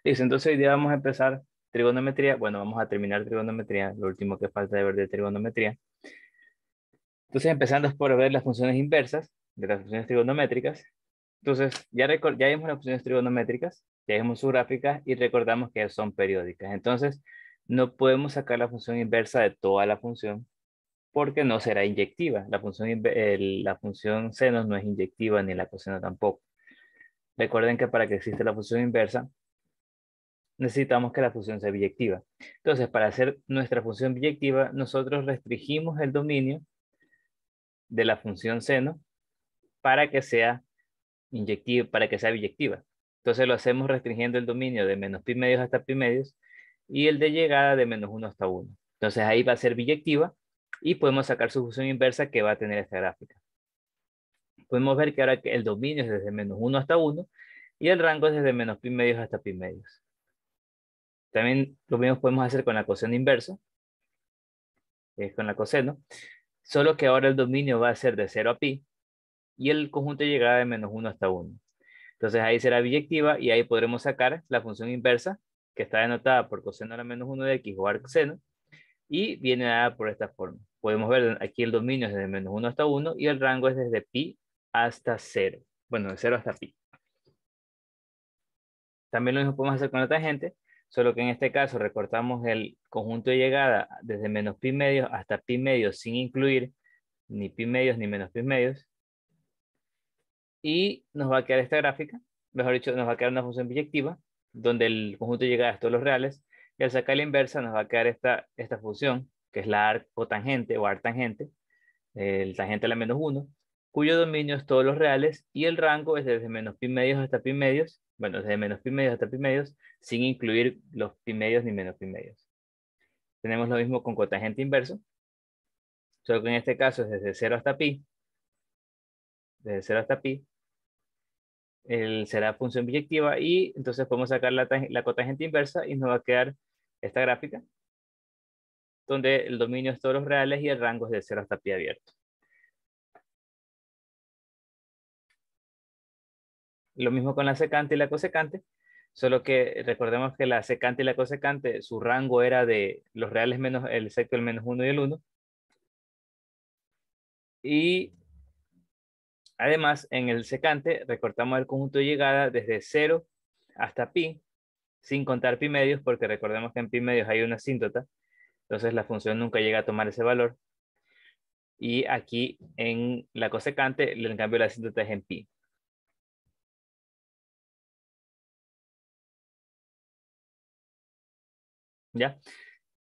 Listo, entonces hoy día vamos a empezar trigonometría. Bueno, vamos a terminar trigonometría, lo último que falta de ver de trigonometría. Entonces, empezando por ver las funciones inversas de las funciones trigonométricas. Entonces, ya vimos las funciones trigonométricas, ya vimos sus gráficas y recordamos que son periódicas. Entonces, no podemos sacar la función inversa de toda la función porque no será inyectiva. La función seno no es inyectiva ni la coseno tampoco. Recuerden que para que exista la función inversa, necesitamos que la función sea biyectiva. Entonces, para hacer nuestra función biyectiva, nosotros restringimos el dominio de la función seno para que sea inyectiva, para que sea biyectiva. Entonces lo hacemos restringiendo el dominio de menos pi medios hasta pi medios y el de llegada de menos 1 hasta 1. Entonces ahí va a ser biyectiva y podemos sacar su función inversa que va a tener esta gráfica. Podemos ver que ahora el dominio es desde menos 1 hasta 1 y el rango es desde menos pi medios hasta pi medios. También lo mismo podemos hacer con la coseno inversa, que es con la coseno, solo que ahora el dominio va a ser de 0 a pi y el conjunto de llegada de menos 1 hasta 1. Entonces ahí será biyectiva y ahí podremos sacar la función inversa que está denotada por coseno a la menos 1 de x o arcseno y viene dada por esta forma. Podemos ver aquí el dominio es desde menos 1 hasta 1 y el rango es desde pi hasta 0. Bueno, de 0 hasta pi. También lo mismo podemos hacer con la tangente, solo que en este caso recortamos el conjunto de llegada desde menos pi medios hasta pi medios sin incluir ni pi medios ni menos pi medios. Y nos va a quedar esta gráfica, mejor dicho, nos va a quedar una función biyectiva, donde el conjunto de llegadas todos los reales, y al sacar la inversa nos va a quedar esta función, que es la arcotangente o arctangente, el tangente a la menos 1, cuyo dominio es todos los reales, y el rango es desde menos pi medios hasta pi medios, bueno, desde menos pi medios hasta pi medios, sin incluir los pi medios ni menos pi medios. Tenemos lo mismo con cotangente inverso, solo que en este caso es desde 0 hasta pi, desde 0 hasta pi, será función biyectiva y entonces podemos sacar la cotangente inversa y nos va a quedar esta gráfica donde el dominio es todos los reales y el rango es de 0 hasta pi abierto. Lo mismo con la secante y la cosecante, solo que recordemos que la secante y la cosecante, su rango era de los reales menos el secto, el menos 1 y el 1. Y además en el secante recortamos el conjunto de llegada desde 0 hasta pi, sin contar pi medios, porque recordemos que en pi medios hay una asíntota. Entonces la función nunca llega a tomar ese valor. Y aquí en la cosecante, en cambio la asíntota es en pi. ¿Ya?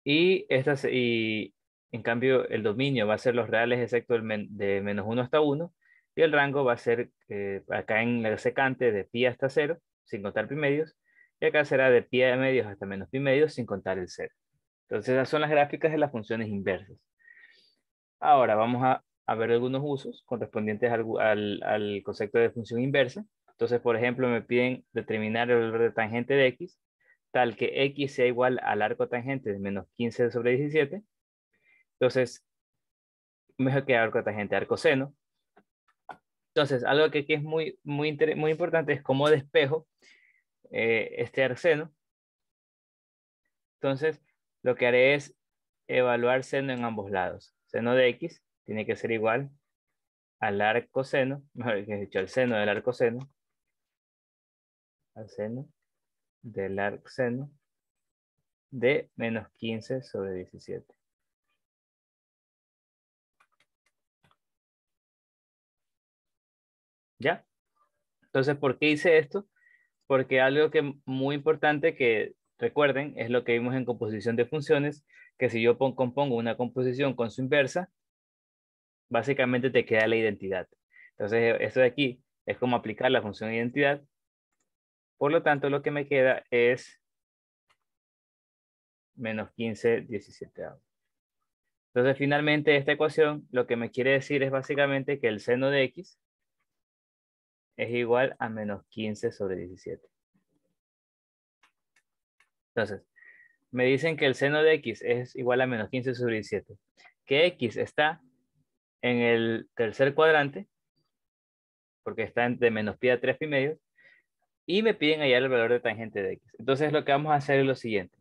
Y en cambio el dominio va a ser los reales excepto de menos 1 hasta 1. Y el rango va a ser acá en la secante de pi hasta 0, sin contar pi medios. Y acá será de pi a medios hasta menos pi medios, sin contar el 0. Entonces esas son las gráficas de las funciones inversas. Ahora vamos a ver algunos usos correspondientes al concepto de función inversa. Entonces, por ejemplo, me piden determinar el valor de tangente de x, tal que x sea igual al arco tangente de menos 15 sobre 17. Entonces, mejor que arco tangente, arco seno. Entonces, algo que aquí es muy importante es cómo despejo este arcseno. Entonces, lo que haré es evaluar seno en ambos lados. Seno de x tiene que ser igual al arco seno, mejor dicho, al seno del arco seno, al seno del arco seno de menos 15 sobre 17. ¿Ya? Entonces, ¿por qué hice esto? Porque algo que muy importante que recuerden es lo que vimos en composición de funciones, que si yo compongo una composición con su inversa, básicamente te queda la identidad. Entonces, esto de aquí es como aplicar la función de identidad. Por lo tanto, lo que me queda es menos 15 17. Entonces, finalmente, esta ecuación lo que me quiere decir es básicamente que el seno de x es igual a menos 15 sobre 17. Entonces, me dicen que el seno de x es igual a menos 15 sobre 17. Que x está en el tercer cuadrante, porque está entre menos pi a 3 pi medios, y me piden hallar el valor de tangente de x. Entonces lo que vamos a hacer es lo siguiente.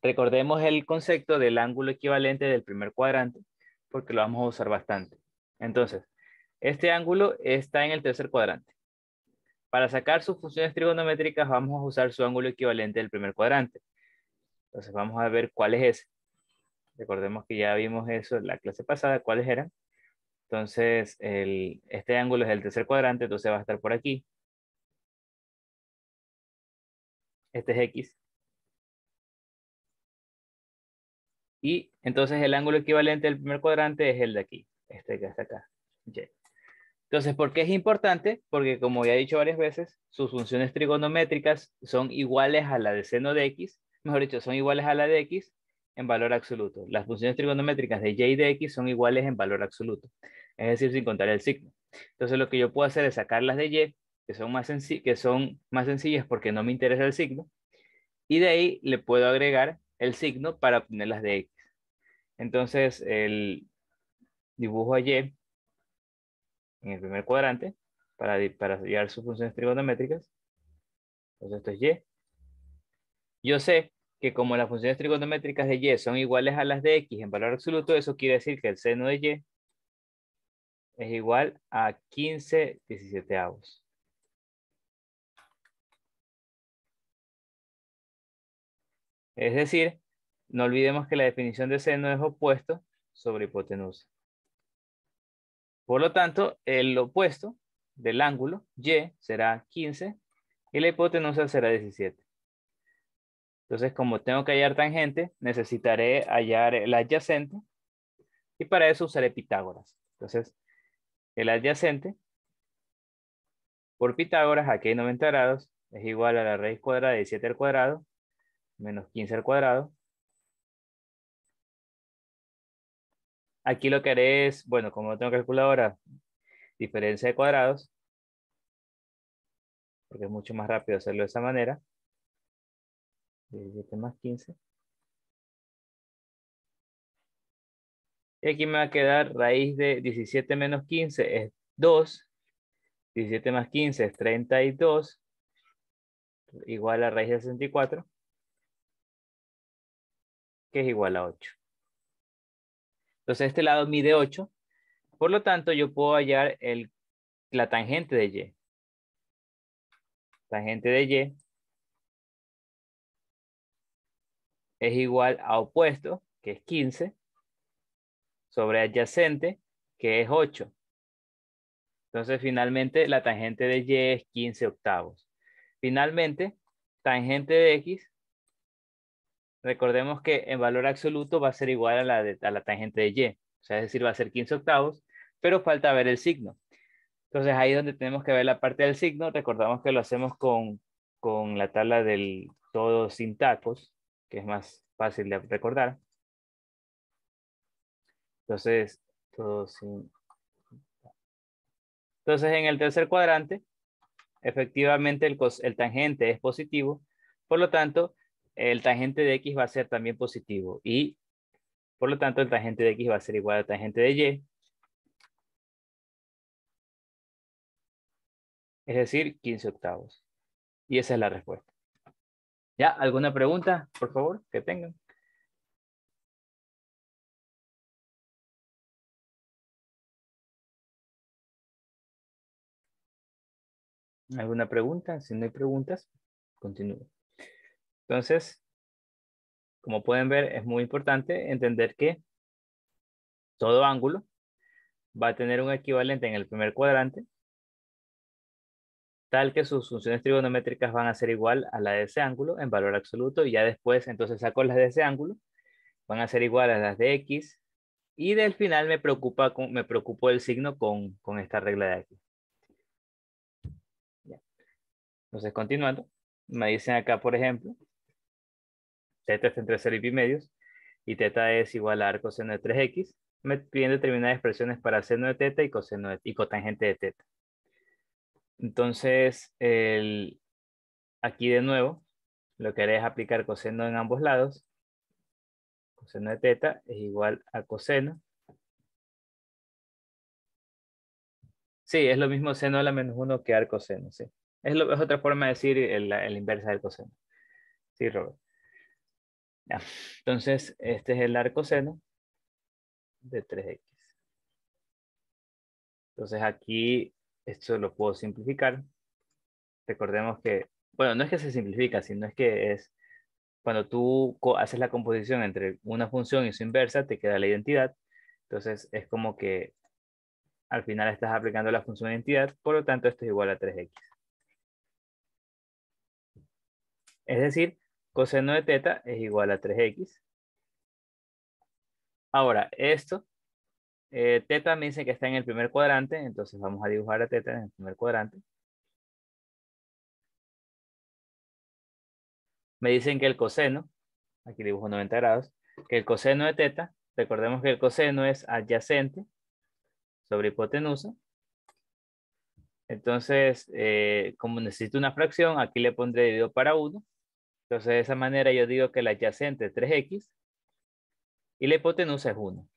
Recordemos el concepto del ángulo equivalente del primer cuadrante, porque lo vamos a usar bastante. Entonces, este ángulo está en el tercer cuadrante. Para sacar sus funciones trigonométricas vamos a usar su ángulo equivalente del primer cuadrante. Entonces vamos a ver cuál es ese. Recordemos que ya vimos eso en la clase pasada, cuáles eran. Entonces, este ángulo es el tercer cuadrante, entonces va a estar por aquí. Este es X. Y entonces el ángulo equivalente del primer cuadrante es el de aquí, este que está acá, Y. Entonces, ¿por qué es importante? Porque como ya he dicho varias veces, sus funciones trigonométricas son iguales a la de seno de X, mejor dicho, son iguales a la de X en valor absoluto. Las funciones trigonométricas de Y y de X son iguales en valor absoluto, es decir, sin contar el signo. Entonces, lo que yo puedo hacer es sacar las de Y, que son más sencillas porque no me interesa el signo, y de ahí le puedo agregar el signo para obtener las de X. Entonces, el dibujo a Y en el primer cuadrante para hallar sus funciones trigonométricas. Entonces, esto es Y. Yo sé que como las funciones trigonométricas de Y son iguales a las de X en valor absoluto, eso quiere decir que el seno de Y es igual a 15/17. Es decir, no olvidemos que la definición de seno es opuesto sobre hipotenusa. Por lo tanto, el opuesto del ángulo Y será 15 y la hipotenusa será 17. Entonces, como tengo que hallar tangente, necesitaré hallar el adyacente y para eso usaré Pitágoras. Entonces, el adyacente por Pitágoras, aquí hay 90 grados, es igual a la raíz cuadrada de 17 al cuadrado menos 15 al cuadrado. Aquí lo que haré es, bueno, como no tengo calculadora, diferencia de cuadrados, porque es mucho más rápido hacerlo de esa manera. 17 más 15. Y aquí me va a quedar raíz de 17 menos 15 es 2. 17 más 15 es 32. Igual a raíz de 64, que es igual a 8. Entonces este lado mide 8. Por lo tanto, yo puedo hallar la tangente de Y. Tangente de Y es igual a opuesto, que es 15, sobre adyacente, que es 8. Entonces, finalmente, la tangente de Y es 15 octavos. Finalmente, tangente de X, recordemos que en valor absoluto va a ser igual a la tangente de Y. O sea, es decir, va a ser 15 octavos, pero falta ver el signo. Entonces, ahí es donde tenemos que ver la parte del signo. Recordamos que lo hacemos con la tabla del todo sin tacos, que es más fácil de recordar. Entonces, todo sin... Entonces, en el tercer cuadrante, efectivamente el tangente es positivo, por lo tanto, el tangente de X va a ser también positivo y por lo tanto el tangente de X va a ser igual al tangente de Y, es decir, 15 octavos. Y esa es la respuesta. ¿Ya? ¿Alguna pregunta, por favor, que tengan? ¿Alguna pregunta? Si no hay preguntas, continúo. Entonces, como pueden ver, es muy importante entender que todo ángulo va a tener un equivalente en el primer cuadrante, tal que sus funciones trigonométricas van a ser igual a la de ese ángulo en valor absoluto, y ya después entonces saco las de ese ángulo, van a ser igual a las de X, y del final me preocupo el signo con esta regla de aquí. Ya. Entonces, continuando, me dicen acá, por ejemplo, θ está entre 0 y pi medios, y θ es igual a arco seno de 3x, me piden determinadas expresiones para seno de θ y cotangente de θ. Entonces, aquí de nuevo, lo que haré es aplicar coseno en ambos lados. Coseno de θ es igual a coseno. Sí, es lo mismo seno a la menos 1 que arco seno, sí. Es otra forma de decir la inversa del coseno. Sí, Robert. Ya. Entonces, este es el arcoseno de 3x. Entonces aquí esto lo puedo simplificar. Recordemos que, bueno, no es que se simplifica, sino es que es cuando tú haces la composición entre una función y su inversa, te queda la identidad. Entonces es como que al final estás aplicando la función de identidad, por lo tanto esto es igual a 3x. Es decir, coseno de teta es igual a 3x. Ahora, esto, teta me dice que está en el primer cuadrante, entonces vamos a dibujar a teta en el primer cuadrante. Me dicen que el coseno, aquí dibujo 90 grados, que el coseno de teta, recordemos que el coseno es adyacente sobre hipotenusa. Entonces, como necesito una fracción, aquí le pondré dividido para 1. Entonces, de esa manera yo digo que la adyacente es 3x y la hipotenusa es 1.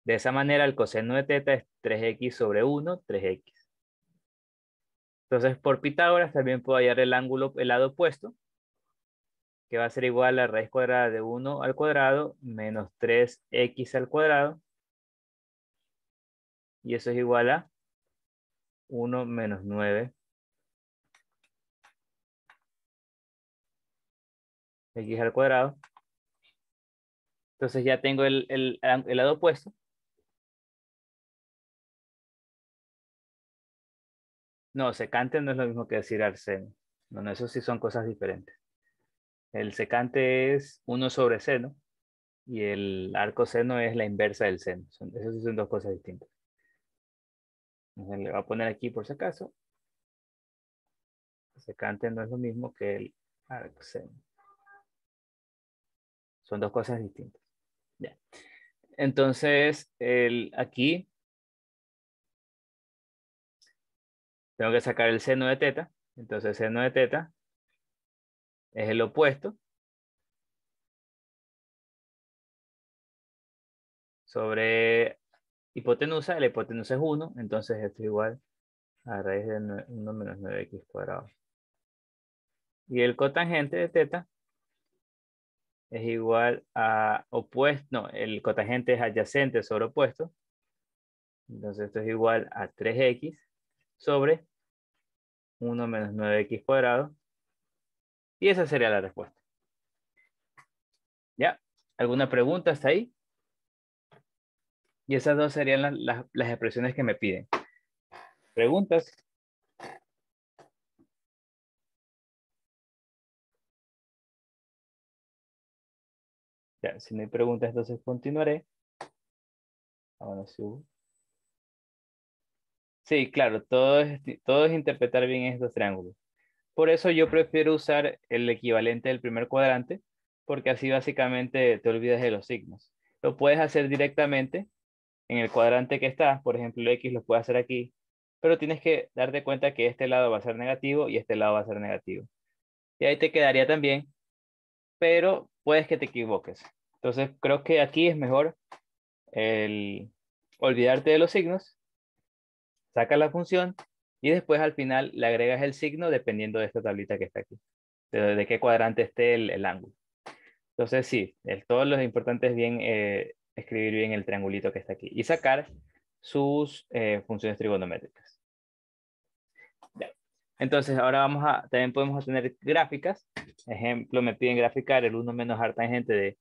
De esa manera, el coseno de teta es 3x sobre 1, 3x. Entonces, por Pitágoras también puedo hallar el ángulo, el lado opuesto, que va a ser igual a raíz cuadrada de 1 al cuadrado menos 3x al cuadrado. Y eso es igual a 1 menos 9x al cuadrado. Entonces ya tengo el lado opuesto. No, secante no es lo mismo que decir arseno. No, no, eso sí son cosas diferentes. El secante es 1 sobre seno y el arcoseno es la inversa del seno. Eso sí son dos cosas distintas. Entonces, le voy a poner aquí por si acaso. El secante no es lo mismo que el arcoseno. Son dos cosas distintas. Ya. Entonces, aquí tengo que sacar el seno de teta. Entonces, el seno de teta es el opuesto sobre hipotenusa. La hipotenusa es 1, entonces esto es igual a raíz de 1 menos 9x cuadrado. Y el cotangente de teta es igual a opuesto, no, el cotangente es adyacente sobre opuesto. Entonces esto es igual a 3x sobre 1 menos 9x cuadrado. Y esa sería la respuesta. ¿Ya? ¿Alguna pregunta hasta ahí? Y esas dos serían las expresiones que me piden. ¿Preguntas? Ya, si no hay preguntas, entonces continuaré. Ahora sí hubo. Sí, claro, todo es interpretar bien estos triángulos. Por eso yo prefiero usar el equivalente del primer cuadrante, porque así básicamente te olvidas de los signos. Lo puedes hacer directamente en el cuadrante que está, por ejemplo, el X lo puedes hacer aquí, pero tienes que darte cuenta que este lado va a ser negativo y este lado va a ser negativo. Y ahí te quedaría también, pero puedes que te equivoques. Entonces creo que aquí es mejor el olvidarte de los signos, saca la función y después al final le agregas el signo dependiendo de esta tablita que está aquí, de qué cuadrante esté el ángulo. Entonces sí, todo lo importante es bien escribir bien el triangulito que está aquí y sacar sus funciones trigonométricas. Ya. Entonces ahora también podemos tener gráficas. Ejemplo, me piden graficar el 1 menos artangente de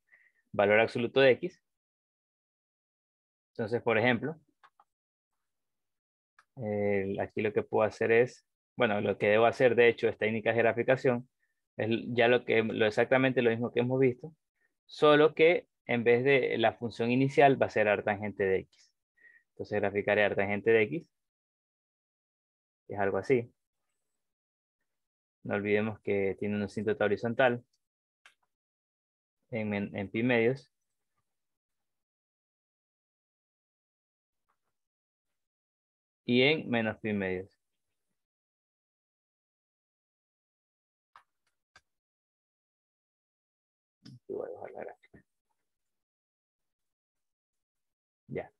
valor absoluto de x. Entonces, por ejemplo, aquí lo que puedo hacer es, bueno, lo que debo hacer de hecho es técnicas de graficación, es ya exactamente lo mismo que hemos visto, solo que en vez de la función inicial va a ser artangente de x. Entonces graficaré artangente de x, que es algo así. No olvidemos que tiene una asíntota horizontal en pi medios. Y en menos pi medios. Voy a bajar la gráfica. Ya.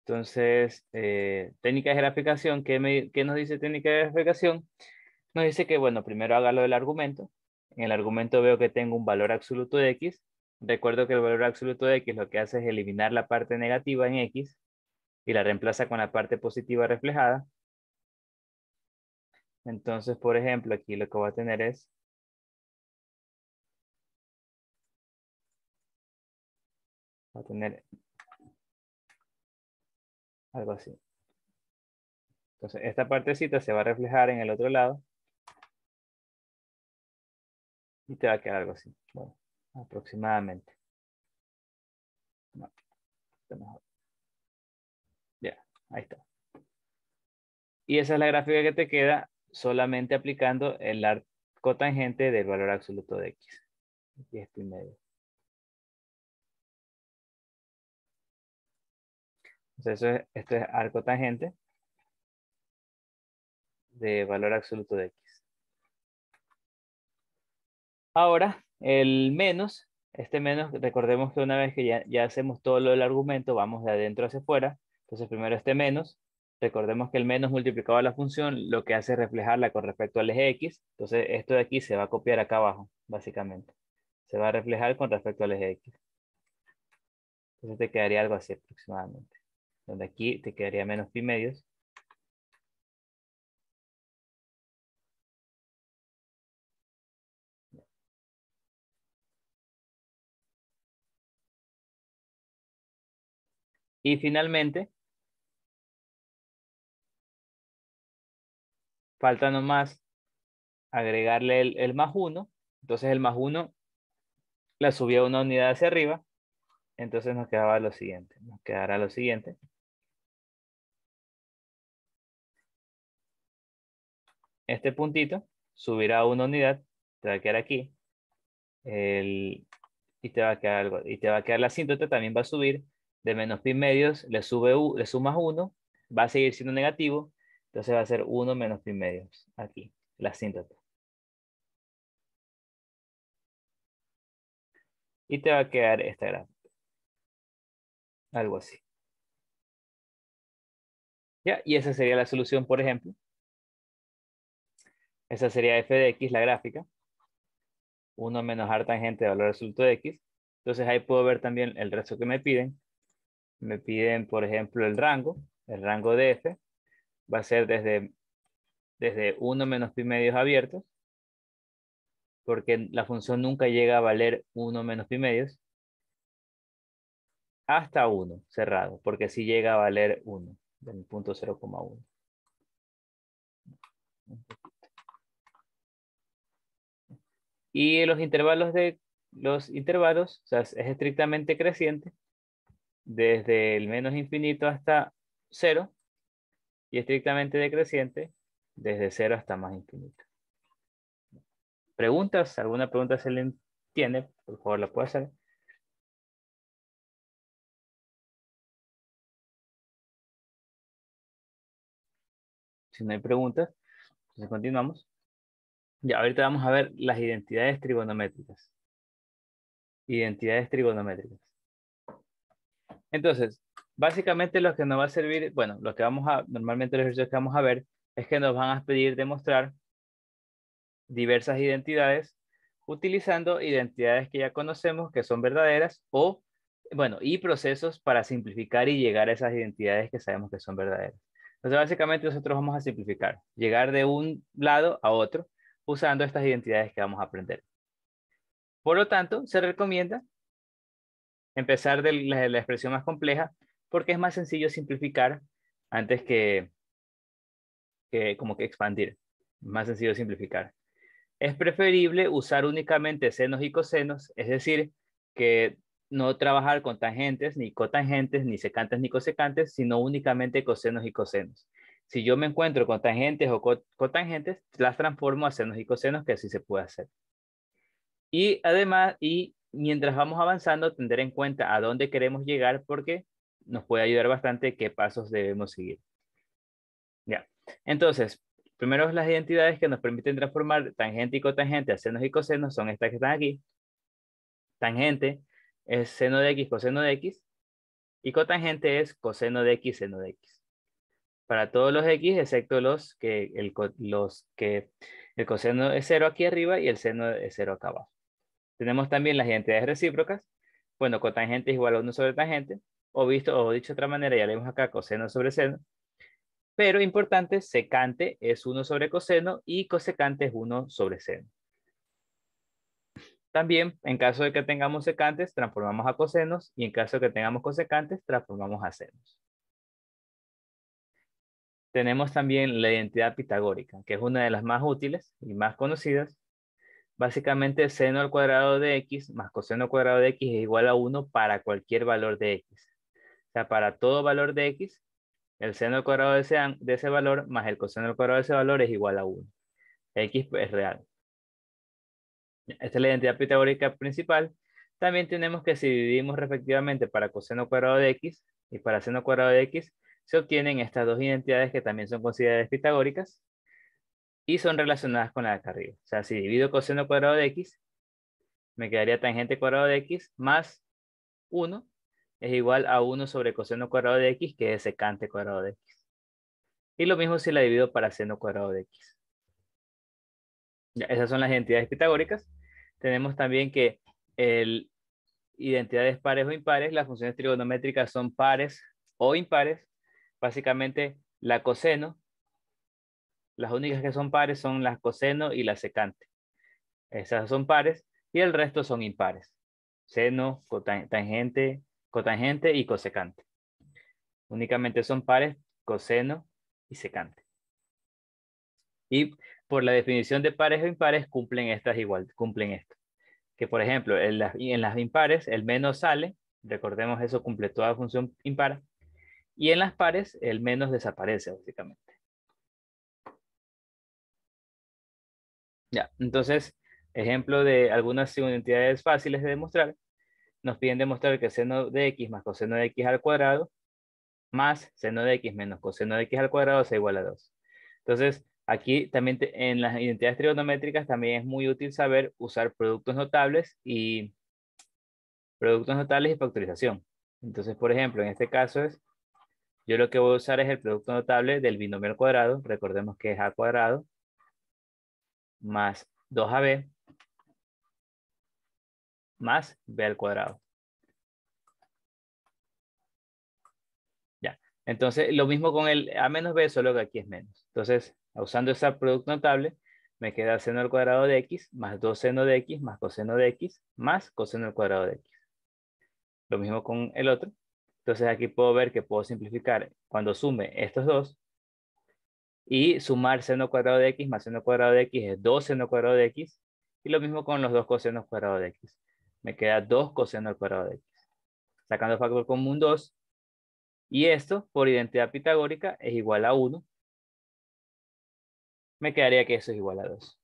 Entonces, técnica de graficación, ¿qué nos dice técnica de graficación? Nos dice que, bueno, primero haga lo del argumento. En el argumento veo que tengo un valor absoluto de x. Recuerdo que el valor absoluto de x lo que hace es eliminar la parte negativa en x y la reemplaza con la parte positiva reflejada. Entonces, por ejemplo, aquí lo que voy a tener es va a tener algo así. Entonces, esta partecita se va a reflejar en el otro lado y te va a quedar algo así. Bueno, aproximadamente. No, está mejor. Ya, ahí está. Y esa es la gráfica que te queda solamente aplicando el arco tangente del valor absoluto de x. 10,5. Entonces, esto es arco tangente de valor absoluto de x. Ahora, el menos, este menos, recordemos que una vez que ya hacemos todo lo del argumento, vamos de adentro hacia afuera. Entonces, primero este menos. Recordemos que el menos multiplicado a la función lo que hace es reflejarla con respecto al eje x. Entonces, esto de aquí se va a copiar acá abajo, básicamente. Se va a reflejar con respecto al eje x. Entonces, te quedaría algo así aproximadamente. Donde aquí te quedaría menos pi medios. Y finalmente, falta nomás agregarle el más 1. Entonces el más 1 la subía una unidad hacia arriba. Entonces nos quedaba lo siguiente. Nos quedará lo siguiente. Este puntito subirá una unidad. Te va a quedar aquí. Y te va a quedar algo. Y te va a quedar la asíntota. También va a subir. De menos pi medios le sumas 1. Va a seguir siendo negativo. Entonces va a ser 1 menos pi medios. Aquí. La asíntota. Y te va a quedar esta gráfica. Algo así. ¿Ya? Y esa sería la solución, por ejemplo. Esa sería f de x, la gráfica. 1 menos r tangente de valor absoluto de x. Entonces ahí puedo ver también el resto que me piden. Me piden, por ejemplo, el rango. El rango de f va a ser desde 1 menos pi medios abiertos, porque la función nunca llega a valer 1 menos pi medios, hasta 1 cerrado, porque sí llega a valer 1, del punto 0,1. Y los intervalos, o sea, es estrictamente creciente, desde el menos infinito hasta 0, y estrictamente decreciente desde 0 hasta más infinito. ¿Preguntas? ¿Alguna pregunta se le entiende? Por favor, la puede hacer. Si no hay preguntas, entonces continuamos. Ya, ahorita vamos a ver las identidades trigonométricas. Identidades trigonométricas. Entonces, básicamente lo que nos va a servir, bueno, lo que normalmente los ejercicios que vamos a ver es que nos van a pedir demostrar diversas identidades utilizando identidades que ya conocemos que son verdaderas o, bueno, y procesos para simplificar y llegar a esas identidades que sabemos que son verdaderas. Entonces, básicamente nosotros vamos a simplificar, llegar de un lado a otro usando estas identidades que vamos a aprender. Por lo tanto, se recomienda empezar de la expresión más compleja porque es más sencillo simplificar antes que como que expandir. Más sencillo simplificar. Es preferible usar únicamente senos y cosenos, es decir, que no trabajar con tangentes, ni cotangentes, ni secantes, ni cosecantes, sino únicamente cosenos y cosenos. Si yo me encuentro con tangentes o cotangentes, las transformo a senos y cosenos, que así se puede hacer. Y además, y mientras vamos avanzando, tener en cuenta a dónde queremos llegar porque nos puede ayudar bastante qué pasos debemos seguir. Ya. Entonces, primero las identidades que nos permiten transformar tangente y cotangente a senos y cosenos son estas que están aquí. Tangente es seno de x, coseno de x. Y cotangente es coseno de x, seno de x. Para todos los x, excepto los que El coseno es 0 aquí arriba y el seno es 0 acá abajo. Tenemos también las identidades recíprocas. Bueno, cotangente es igual a 1 sobre tangente. O dicho de otra manera, ya leemos acá coseno sobre seno. Pero importante, secante es 1 sobre coseno y cosecante es 1 sobre seno. También, en caso de que tengamos secantes, transformamos a cosenos, y en caso de que tengamos cosecantes, transformamos a senos. Tenemos también la identidad pitagórica, que es una de las más útiles y más conocidas. Básicamente, seno al cuadrado de x más coseno al cuadrado de x es igual a 1 para cualquier valor de x. O sea, para todo valor de x, el seno al cuadrado de ese valor más el coseno al cuadrado de ese valor es igual a 1. X es real. Esta es la identidad pitagórica principal. También tenemos que si dividimos respectivamente para coseno cuadrado de x y para seno cuadrado de x, se obtienen estas dos identidades que también son consideradas pitagóricas y son relacionadas con la de acá arriba. O sea, si divido coseno cuadrado de x, me quedaría tangente cuadrado de x más 1 es igual a 1 sobre coseno cuadrado de x, que es secante cuadrado de x. Y lo mismo si la divido para seno cuadrado de x. Ya, esas son las identidades pitagóricas. Tenemos también que el identidades pares o impares, las funciones trigonométricas son pares o impares. Básicamente, la coseno, las únicas que son pares son la coseno y la secante. Esas son pares y el resto son impares. Seno, tangente, cotangente y cosecante. Únicamente son pares, coseno y secante. Y por la definición de pares o impares cumplen esto. Que por ejemplo, en las impares el menos sale, recordemos eso, cumple toda función impar, y en las pares el menos desaparece básicamente. Ya, entonces, ejemplo de algunas identidades fáciles de demostrar, nos piden demostrar que seno de x más coseno de x al cuadrado más seno de x menos coseno de x al cuadrado es igual a 2. Entonces, aquí también en las identidades trigonométricas también es muy útil saber usar productos notables y factorización. Entonces, por ejemplo, en este caso yo lo que voy a usar es el producto notable del binomio al cuadrado. Recordemos que es a cuadrado más 2ab más b al cuadrado. Ya. Entonces, lo mismo con el a menos b, solo que aquí es menos. Entonces, usando ese producto notable, me queda seno al cuadrado de x más 2 seno de x más coseno de x más coseno al cuadrado de x. Lo mismo con el otro. Entonces, aquí puedo ver que puedo simplificar cuando sume estos dos. Y sumar seno cuadrado de x más seno cuadrado de x es 2 seno cuadrado de x. Y lo mismo con los dos cosenos cuadrados de x. Me queda 2 coseno al cuadrado de x. Sacando factor común 2. Y esto, por identidad pitagórica, es igual a 1. Me quedaría que eso es igual a 2.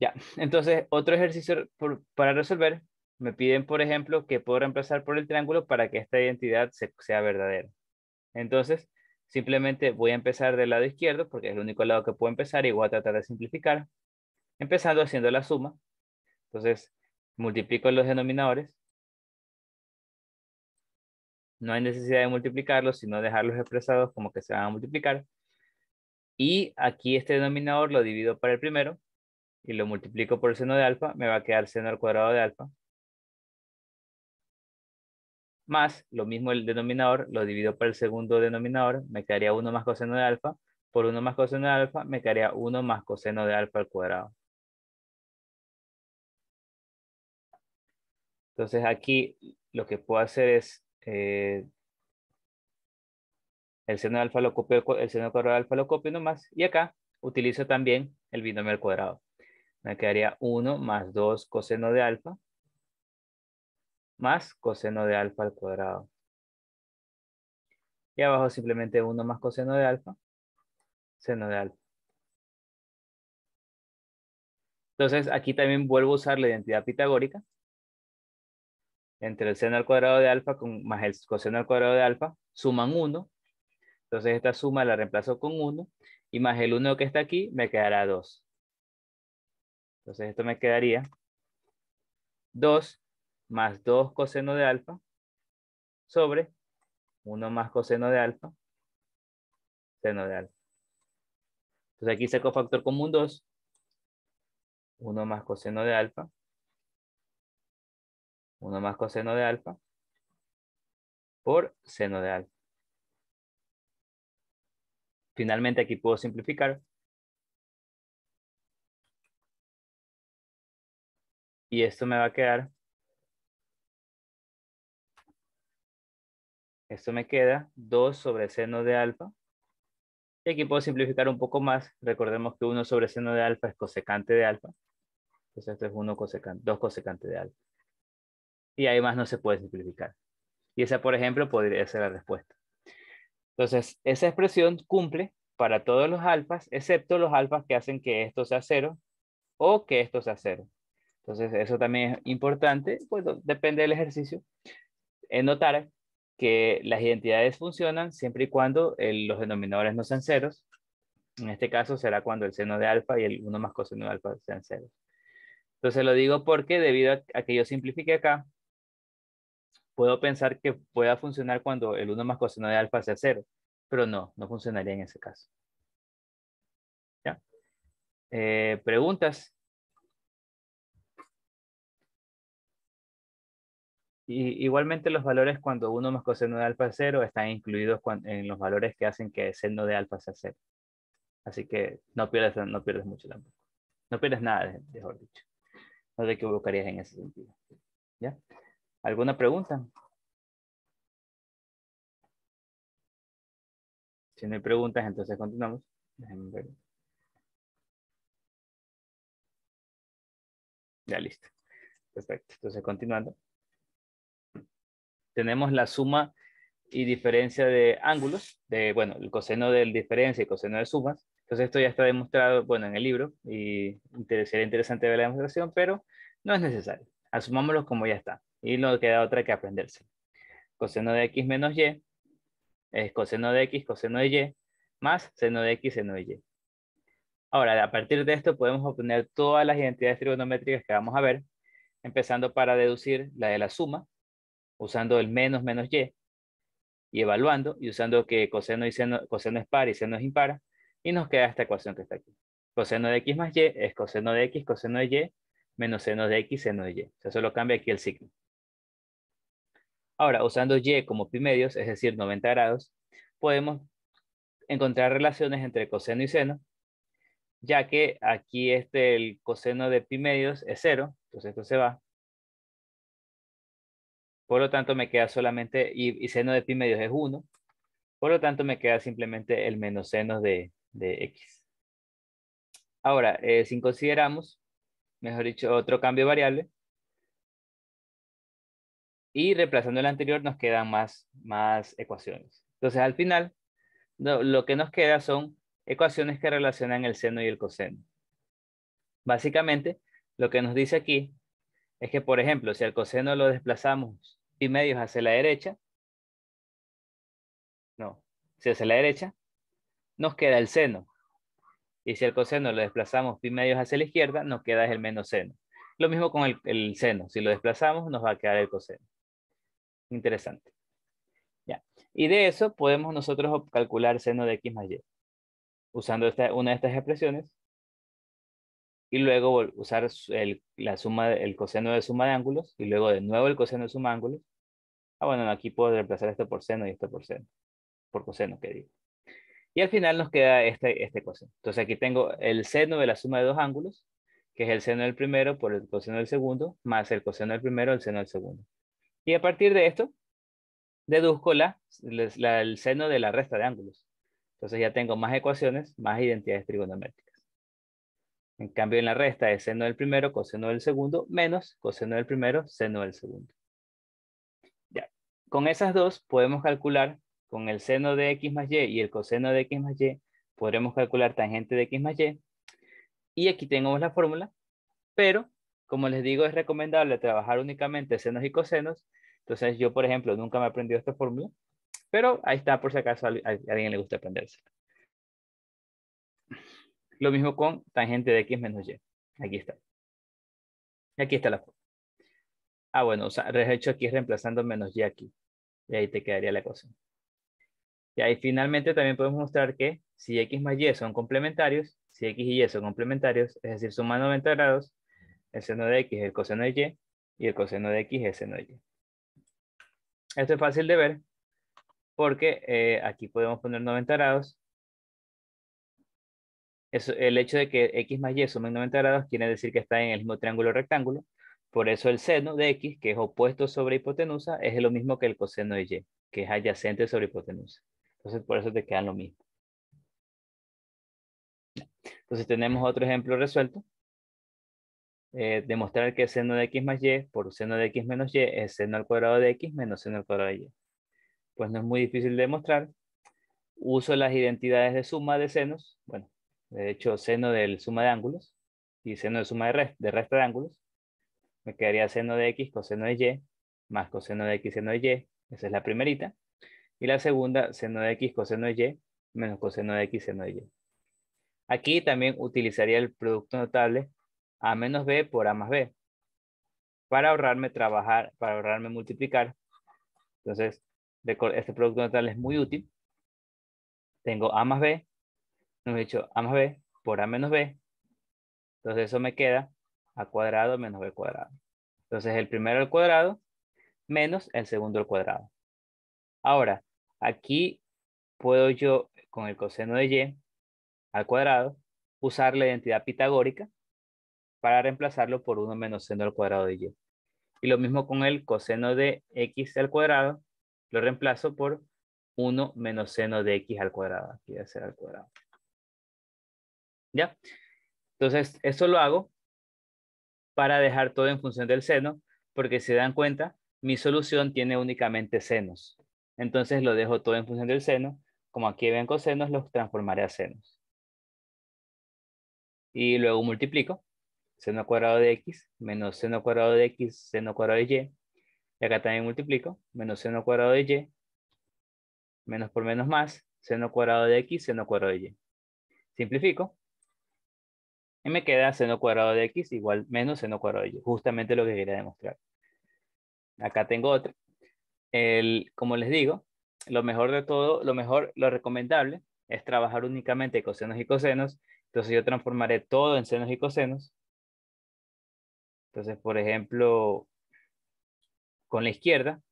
Ya, entonces otro ejercicio para resolver. Me piden, por ejemplo, que puedo reemplazar por el triángulo para que esta identidad sea verdadera. Entonces, simplemente voy a empezar del lado izquierdo, porque es el único lado que puedo empezar, y voy a tratar de simplificar. Empezando haciendo la suma. Entonces, multiplico los denominadores. No hay necesidad de multiplicarlos, sino dejarlos expresados como que se van a multiplicar. Y aquí este denominador lo divido por el primero y lo multiplico por el seno de alfa. Me va a quedar seno al cuadrado de alfa. Más, lo mismo el denominador, lo divido por el segundo denominador. Me quedaría 1 más coseno de alfa. Por 1 más coseno de alfa, me quedaría 1 más coseno de alfa al cuadrado. Entonces aquí lo que puedo hacer es el seno de alfa lo copio, el seno cuadrado de alfa lo copio nomás. Y acá utilizo también el binomio al cuadrado. Me quedaría 1 más 2 coseno de alfa más coseno de alfa al cuadrado. Y abajo simplemente 1 más coseno de alfa, seno de alfa. Entonces aquí también vuelvo a usar la identidad pitagórica. Entre el seno al cuadrado de alfa más el coseno al cuadrado de alfa suman 1. Entonces esta suma la reemplazo con 1. Y más el 1 que está aquí me quedará 2. Entonces esto me quedaría 2 más 2 coseno de alfa sobre 1 más coseno de alfa, seno de alfa. Entonces aquí saco factor común 2. 1 más coseno de alfa. 1 más coseno de alfa. Por seno de alfa. Finalmente aquí puedo simplificar. Y esto me va a quedar. Esto me queda 2 sobre seno de alfa. Y aquí puedo simplificar un poco más. Recordemos que 1 sobre seno de alfa es cosecante de alfa. Entonces esto es 1 cosecante, 2 cosecante de alfa. Y ahí más no se puede simplificar. Y esa, por ejemplo, podría ser la respuesta. Entonces, esa expresión cumple para todos los alfas, excepto los alfas que hacen que esto sea 0 o que esto sea 0. Entonces, eso también es importante. Bueno, depende del ejercicio. En notar que las identidades funcionan siempre y cuando los denominadores no sean ceros. En este caso será cuando el seno de alfa y el 1 más coseno de alfa sean ceros. Entonces lo digo porque debido a que yo simplifique acá, puedo pensar que pueda funcionar cuando el 1 más coseno de alfa sea 0, pero no funcionaría en ese caso. ¿Ya? ¿Preguntas? Igualmente los valores cuando 1 más coseno de alfa es 0 están incluidos en los valores que hacen que el seno de alfa sea 0. Así que no pierdes mucho tampoco. No pierdes nada, mejor dicho. No te equivocarías en ese sentido. ¿Ya? ¿Alguna pregunta? Si no hay preguntas, entonces continuamos. Déjenme ver. Ya listo. Perfecto. Entonces, continuando. Tenemos la suma y diferencia de ángulos, bueno, el coseno de diferencia y coseno de sumas. Entonces, esto ya está demostrado, bueno, en el libro y sería interesante ver la demostración, pero no es necesario. Asumámoslo como ya está. Y no queda otra que aprenderse. Coseno de x menos y es coseno de x, coseno de y, más seno de x, seno de y. Ahora, a partir de esto podemos obtener todas las identidades trigonométricas que vamos a ver, empezando para deducir la de la suma, usando el menos menos y evaluando, y usando que coseno es par y seno es impar, y nos queda esta ecuación que está aquí. Coseno de x más y es coseno de x, coseno de y, menos seno de x, seno de y. O sea, solo cambia aquí el signo. Ahora, usando y como pi medios, es decir, 90 grados, podemos encontrar relaciones entre coseno y seno, ya que aquí el coseno de pi medios es 0, entonces esto se va. Por lo tanto, me queda solamente, y seno de pi medios es 1, por lo tanto me queda simplemente el menos seno de x. Ahora, si consideramos, mejor dicho, otro cambio variable, y reemplazando el anterior nos quedan más ecuaciones. Entonces, al final, lo que nos queda son ecuaciones que relacionan el seno y el coseno. Básicamente, lo que nos dice aquí es que, por ejemplo, si al coseno lo desplazamos pi medios hacia la derecha, si hacia la derecha, nos queda el seno. Y si el coseno lo desplazamos pi medios hacia la izquierda, nos queda el menos seno. Lo mismo con el seno. Si lo desplazamos, nos va a quedar el coseno. Interesante. Ya. Y de eso podemos nosotros calcular seno de x más y. Usando una de estas expresiones. Y luego usar el coseno de suma de ángulos. Y luego de nuevo el coseno de suma de ángulos. Bueno, aquí puedo reemplazar esto por seno y esto por seno. Por coseno, que digo. Y al final nos queda este coseno. Entonces aquí tengo el seno de la suma de dos ángulos, que es el seno del primero por el coseno del segundo, más el coseno del primero, el seno del segundo. Y a partir de esto, deduzco el seno de la resta de ángulos. Entonces ya tengo más ecuaciones, más identidades trigonométricas. En cambio, en la resta es seno del primero, coseno del segundo, menos coseno del primero, seno del segundo. Ya. Con esas dos podemos calcular, con el seno de x más y el coseno de x más y, podremos calcular tangente de x más y. Y aquí tenemos la fórmula, pero como les digo, es recomendable trabajar únicamente senos y cosenos. Entonces yo, por ejemplo, nunca me he aprendido esta fórmula, pero ahí está por si acaso a alguien le gusta aprenderse. Lo mismo con tangente de x menos y. Aquí está. Aquí está la fórmula. Bueno, de hecho aquí reemplazando menos y aquí. Y ahí te quedaría la ecuación. Y ahí finalmente también podemos mostrar que si x más y son complementarios, si x y y son complementarios, es decir, suman 90 grados, el seno de x es el coseno de y el coseno de x es el seno de y. Esto es fácil de ver porque aquí podemos poner 90 grados. El hecho de que x más y sumen 90 grados quiere decir que está en el mismo triángulo rectángulo. Por eso el seno de x, que es opuesto sobre hipotenusa, es lo mismo que el coseno de y, que es adyacente sobre hipotenusa. Entonces, por eso te quedan lo mismo. Entonces, tenemos otro ejemplo resuelto. Demostrar que seno de x más y por seno de x menos y es seno al cuadrado de x menos seno al cuadrado de y. Pues no es muy difícil de demostrar. Uso las identidades de suma de senos. Bueno, de hecho, seno de suma de ángulos y seno de suma de resta de ángulos. Me quedaría seno de x coseno de y más coseno de x seno de y. Esa es la primerita. Y la segunda, seno de x coseno de y menos coseno de x seno de y. Aquí también utilizaría el producto notable a menos b por a más b para ahorrarme trabajar, para ahorrarme multiplicar. Entonces, este producto notable es muy útil. Tengo a más b, nos he dicho a más b por a menos b. Entonces eso me queda a cuadrado menos b cuadrado. Entonces el primero al cuadrado menos el segundo al cuadrado. Ahora, aquí puedo yo, con el coseno de y al cuadrado, usar la identidad pitagórica para reemplazarlo por 1 menos seno al cuadrado de y. Y lo mismo con el coseno de x al cuadrado, lo reemplazo por 1 menos seno de x al cuadrado. Aquí va a ser al cuadrado. ¿Ya? Entonces, eso lo hago para dejar todo en función del seno, porque si se dan cuenta, mi solución tiene únicamente senos. Entonces lo dejo todo en función del seno. Como aquí ven cosenos, los transformaré a senos. Y luego multiplico. Seno cuadrado de x menos seno cuadrado de x, seno cuadrado de y. Y acá también multiplico. Menos seno cuadrado de y. Menos por menos más. Seno cuadrado de x, seno cuadrado de y. Simplifico. Y me queda seno cuadrado de x igual menos seno cuadrado de y. Justamente lo que quería demostrar. Acá tengo otra. Como les digo, lo mejor de todo, lo recomendable es trabajar únicamente cosenos y cosenos. Entonces yo transformaré todo en senos y cosenos. Entonces, por ejemplo, con la izquierda,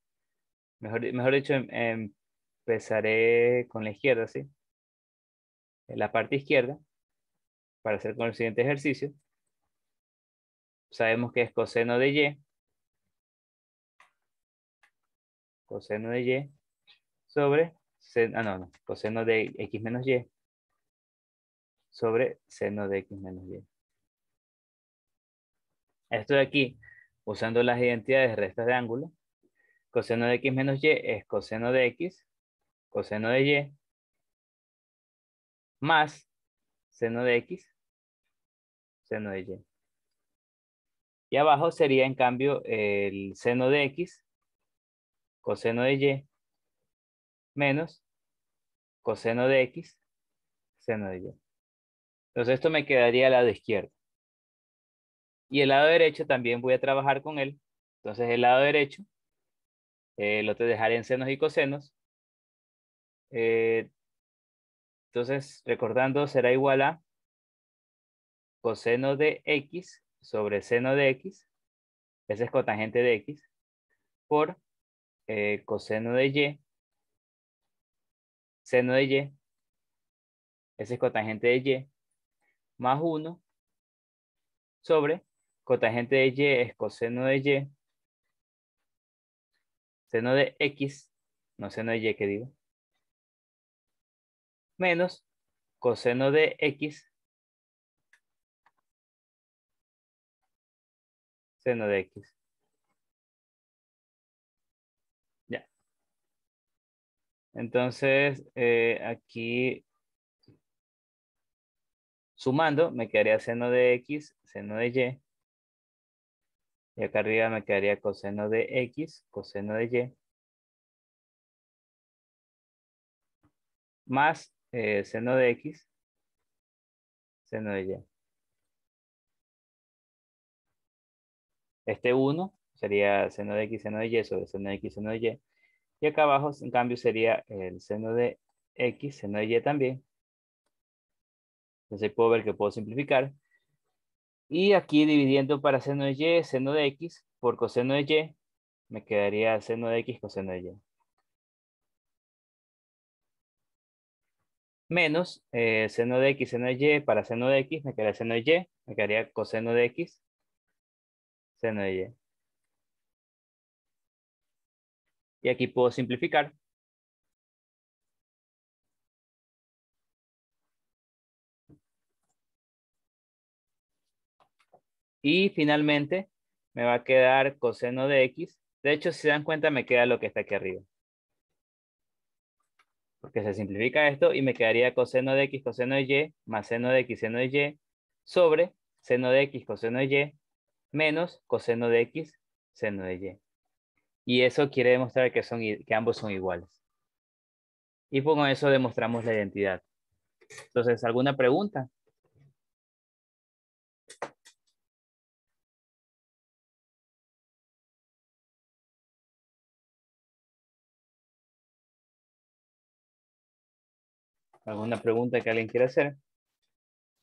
mejor dicho, empezaré con la izquierda, ¿sí? En la parte izquierda, para hacer con el siguiente ejercicio. Sabemos que es coseno de y sobre, coseno de x menos y sobre seno de x menos y. Esto de aquí, usando las identidades rectas de ángulo, coseno de x menos y es coseno de x, coseno de y, más seno de x, seno de y. Y abajo sería en cambio el seno de x, coseno de y, menos coseno de x, seno de y. Entonces esto me quedaría al lado izquierdo. Y el lado derecho también voy a trabajar con él. Entonces el lado derecho lo te dejaré en senos y cosenos. Entonces, recordando, será igual a coseno de x sobre seno de x, ese es cotangente de x, por coseno de y, seno de y, ese es cotangente de y, más 1 sobre cotangente de y es coseno de y, seno de x, no seno de y que digo, menos coseno de x, seno de x. Ya. Entonces, aquí sumando, me quedaría seno de x, seno de y. Y acá arriba me quedaría coseno de x, coseno de y. Más seno de x, seno de y. Este 1 sería seno de x, seno de y sobre seno de x, seno de y. Y acá abajo, en cambio, sería el seno de X, seno de Y también. Entonces ahí puedo ver que puedo simplificar. Y aquí dividiendo para seno de Y, seno de X por coseno de Y, me quedaría seno de X coseno de Y. Menos seno de X, seno de Y, para seno de X me quedaría seno de Y, me quedaría coseno de X, seno de Y. Y aquí puedo simplificar. Y finalmente me va a quedar coseno de X. De hecho, si se dan cuenta, me queda lo que está aquí arriba. Porque se simplifica esto y me quedaría coseno de X, coseno de Y, más seno de X, seno de Y, sobre seno de X, coseno de Y, menos coseno de X, seno de Y. Y eso quiere demostrar que ambos son iguales. Y con eso demostramos la identidad. Entonces, ¿alguna pregunta? ¿Alguna pregunta que alguien quiera hacer?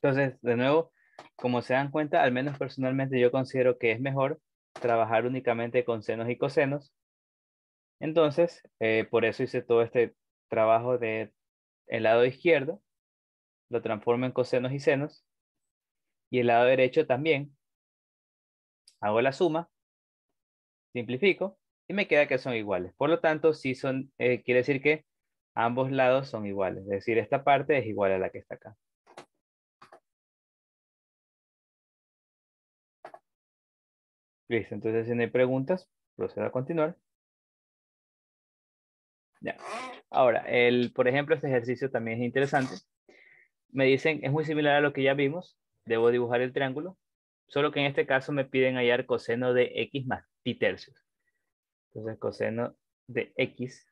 Entonces, de nuevo, como se dan cuenta, al menos personalmente yo considero que es mejor trabajar únicamente con senos y cosenos. Entonces, por eso hice todo este trabajo de el lado izquierdo, lo transformo en cosenos y senos, y el lado derecho también. Hago la suma, simplifico, y me queda que son iguales. Por lo tanto, sí son, quiere decir que ambos lados son iguales. Es decir, esta parte es igual a la que está acá. Listo, entonces si no hay preguntas, procedo a continuar. Ya. Ahora, por ejemplo, este ejercicio también es interesante. Me dicen, es muy similar a lo que ya vimos. Debo dibujar el triángulo. Solo que en este caso me piden hallar coseno de x más pi tercios. Entonces, coseno de x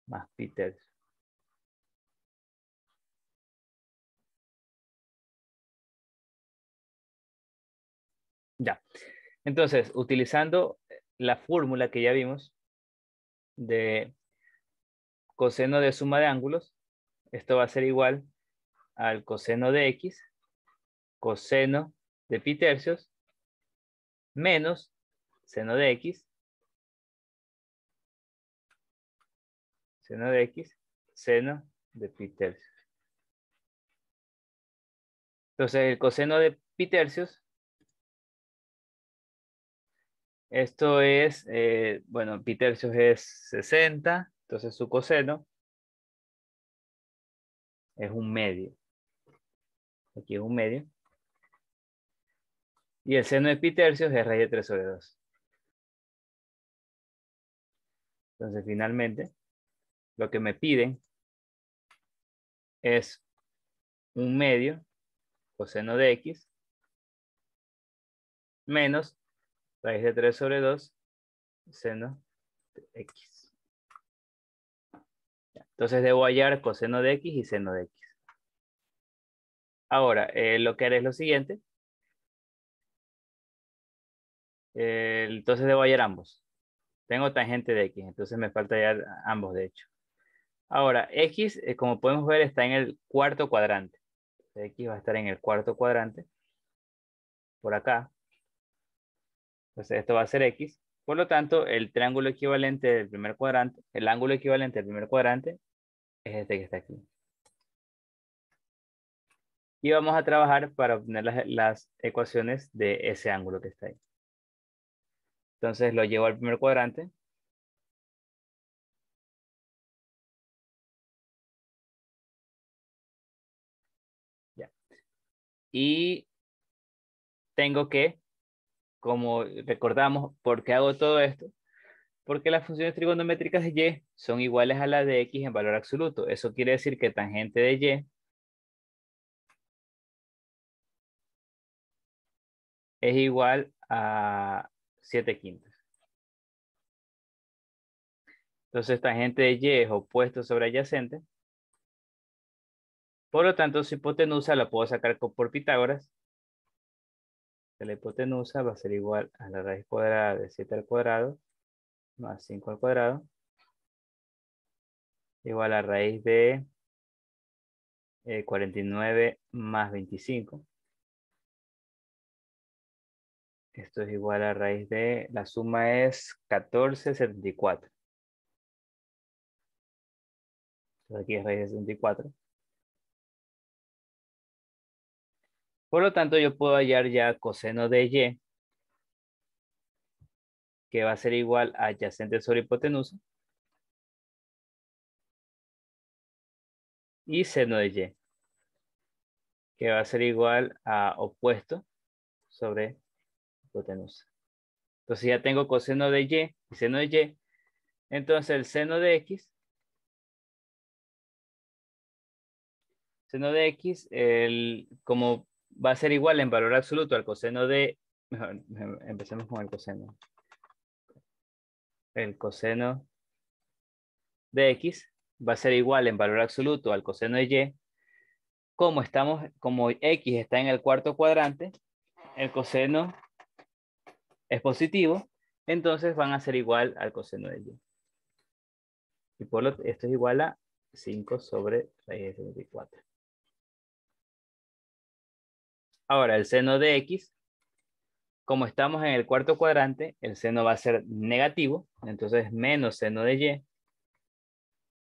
más pi tercios. Ya. Entonces, utilizando la fórmula que ya vimos de coseno de suma de ángulos, esto va a ser igual al coseno de x, coseno de pi tercios, menos seno de x, seno de x, seno de pi tercios. Entonces, el coseno de pi tercios, esto es, bueno, pi tercios es 60, entonces su coseno es un medio. Aquí es un medio. Y el seno de pi tercios es raíz de 3 sobre 2. Entonces, finalmente, lo que me piden es un medio coseno de x menos raíz de 3 sobre 2 seno de x. Entonces debo hallar coseno de x y seno de x. Ahora, lo que haré es lo siguiente. Entonces debo hallar ambos. Tengo tangente de x, entonces me falta hallar ambos, de hecho. Ahora, x, como podemos ver, está en el cuarto cuadrante. X va a estar en el cuarto cuadrante, por acá. Entonces esto va a ser x. Por lo tanto, el triángulo equivalente del primer cuadrante, el ángulo equivalente del primer cuadrante, es este que está aquí. Y vamos a trabajar para obtener las ecuaciones de ese ángulo que está ahí. Entonces lo llevo al primer cuadrante. Ya. Y tengo que, como recordamos, ¿por qué hago todo esto? Porque las funciones trigonométricas de y son iguales a las de x en valor absoluto. Eso quiere decir que tangente de y es igual a 7 quintos. Entonces tangente de y es opuesto sobre adyacente. Por lo tanto, su hipotenusa la puedo sacar por Pitágoras. La hipotenusa va a ser igual a la raíz cuadrada de 7 al cuadrado más 5 al cuadrado igual a raíz de 49 más 25. Esto es igual a raíz de, la suma es 14,74. Entonces aquí es raíz de 74. Por lo tanto, yo puedo hallar ya coseno de y, que va a ser igual a adyacente sobre hipotenusa, y seno de y, que va a ser igual a opuesto sobre hipotenusa. Entonces ya tengo coseno de y seno de y. Entonces el seno de x, como va a ser igual en valor absoluto al coseno de, mejor, empecemos con el coseno. El coseno de x va a ser igual en valor absoluto al coseno de y. Como x está en el cuarto cuadrante, el coseno es positivo, entonces van a ser igual al coseno de y. Y esto es igual a 5 sobre raíz de 74. Ahora, el seno de x, como estamos en el cuarto cuadrante, el seno va a ser negativo, entonces menos seno de y,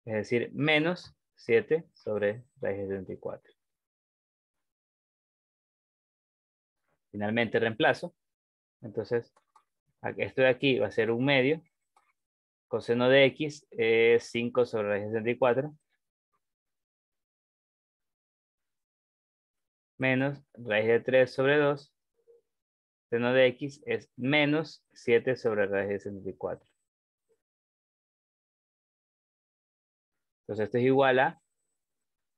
es decir, menos 7 sobre raíz de 74. Finalmente reemplazo, entonces esto de aquí va a ser un medio, coseno de x es 5 sobre raíz de 64, menos raíz de 3 sobre 2, seno de x es menos 7 sobre raíz de 64. Entonces esto es igual a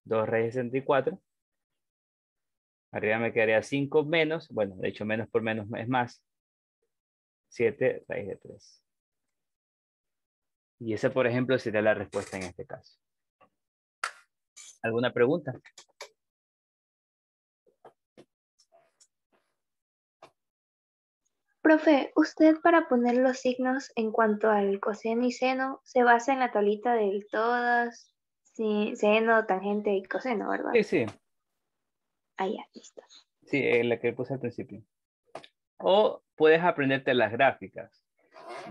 2 raíz de 64. Arriba me quedaría 5 menos, bueno, de hecho menos por menos es más, 7 raíz de 3. Y esa, por ejemplo, sería la respuesta en este caso. ¿Alguna pregunta? Profe, usted para poner los signos en cuanto al coseno y seno se basa en la tablita del todas, sí, seno, tangente y coseno, ¿verdad? Sí, sí, Ah, ya, listo. sí, la que puse al principio. O puedes aprenderte las gráficas.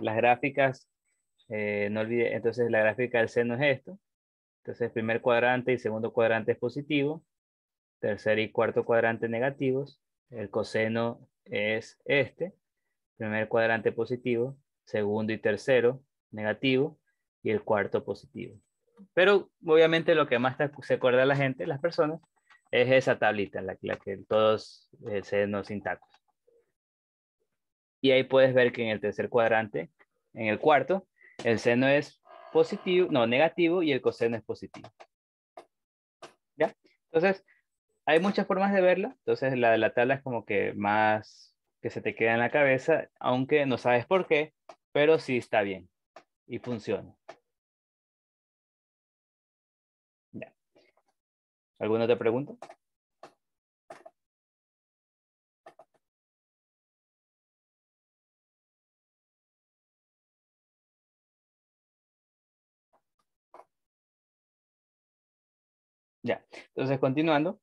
Las gráficas, no olvides, entonces la gráfica del seno es esto. Entonces primer cuadrante y segundo cuadrante es positivo. Tercer y cuarto cuadrante negativos. El coseno es este. Primer cuadrante positivo. Segundo y tercero negativo. Y el cuarto positivo. Pero obviamente lo que más se acuerda la gente, las personas, es esa tablita, la que todos senos sin tacos. Y ahí puedes ver que en el tercer cuadrante, en el cuarto, el seno es positivo, no, negativo y el coseno es positivo. ¿Ya? Entonces, hay muchas formas de verla. Entonces, la de la tabla es como que más que se te queda en la cabeza, aunque no sabes por qué, pero sí está bien y funciona. ¿Ya? ¿Alguna otra pregunta? Ya. Entonces, continuando.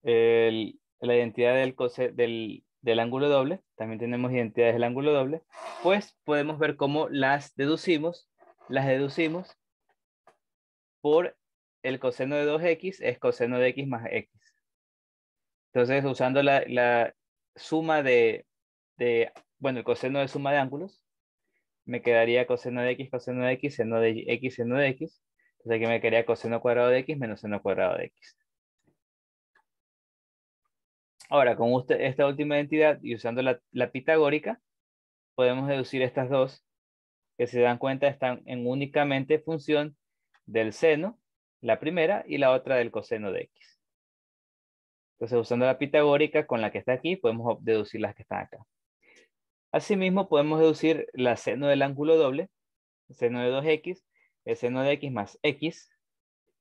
La identidad del ángulo doble, también tenemos identidades del ángulo doble, pues podemos ver cómo las deducimos por el coseno de 2x es coseno de x más x. Entonces, usando la suma bueno, el coseno de suma de ángulos, me quedaría coseno de x, seno de x, seno de x. Entonces aquí me quedaría coseno cuadrado de x menos seno cuadrado de x. Ahora, con esta última identidad y usando la pitagórica, podemos deducir estas dos, que se dan cuenta están en únicamente función del seno, la primera, y la otra del coseno de x. Entonces, usando la pitagórica con la que está aquí, podemos deducir las que están acá. Asimismo, podemos deducir la seno del ángulo doble, el seno de 2x, el seno de x más x,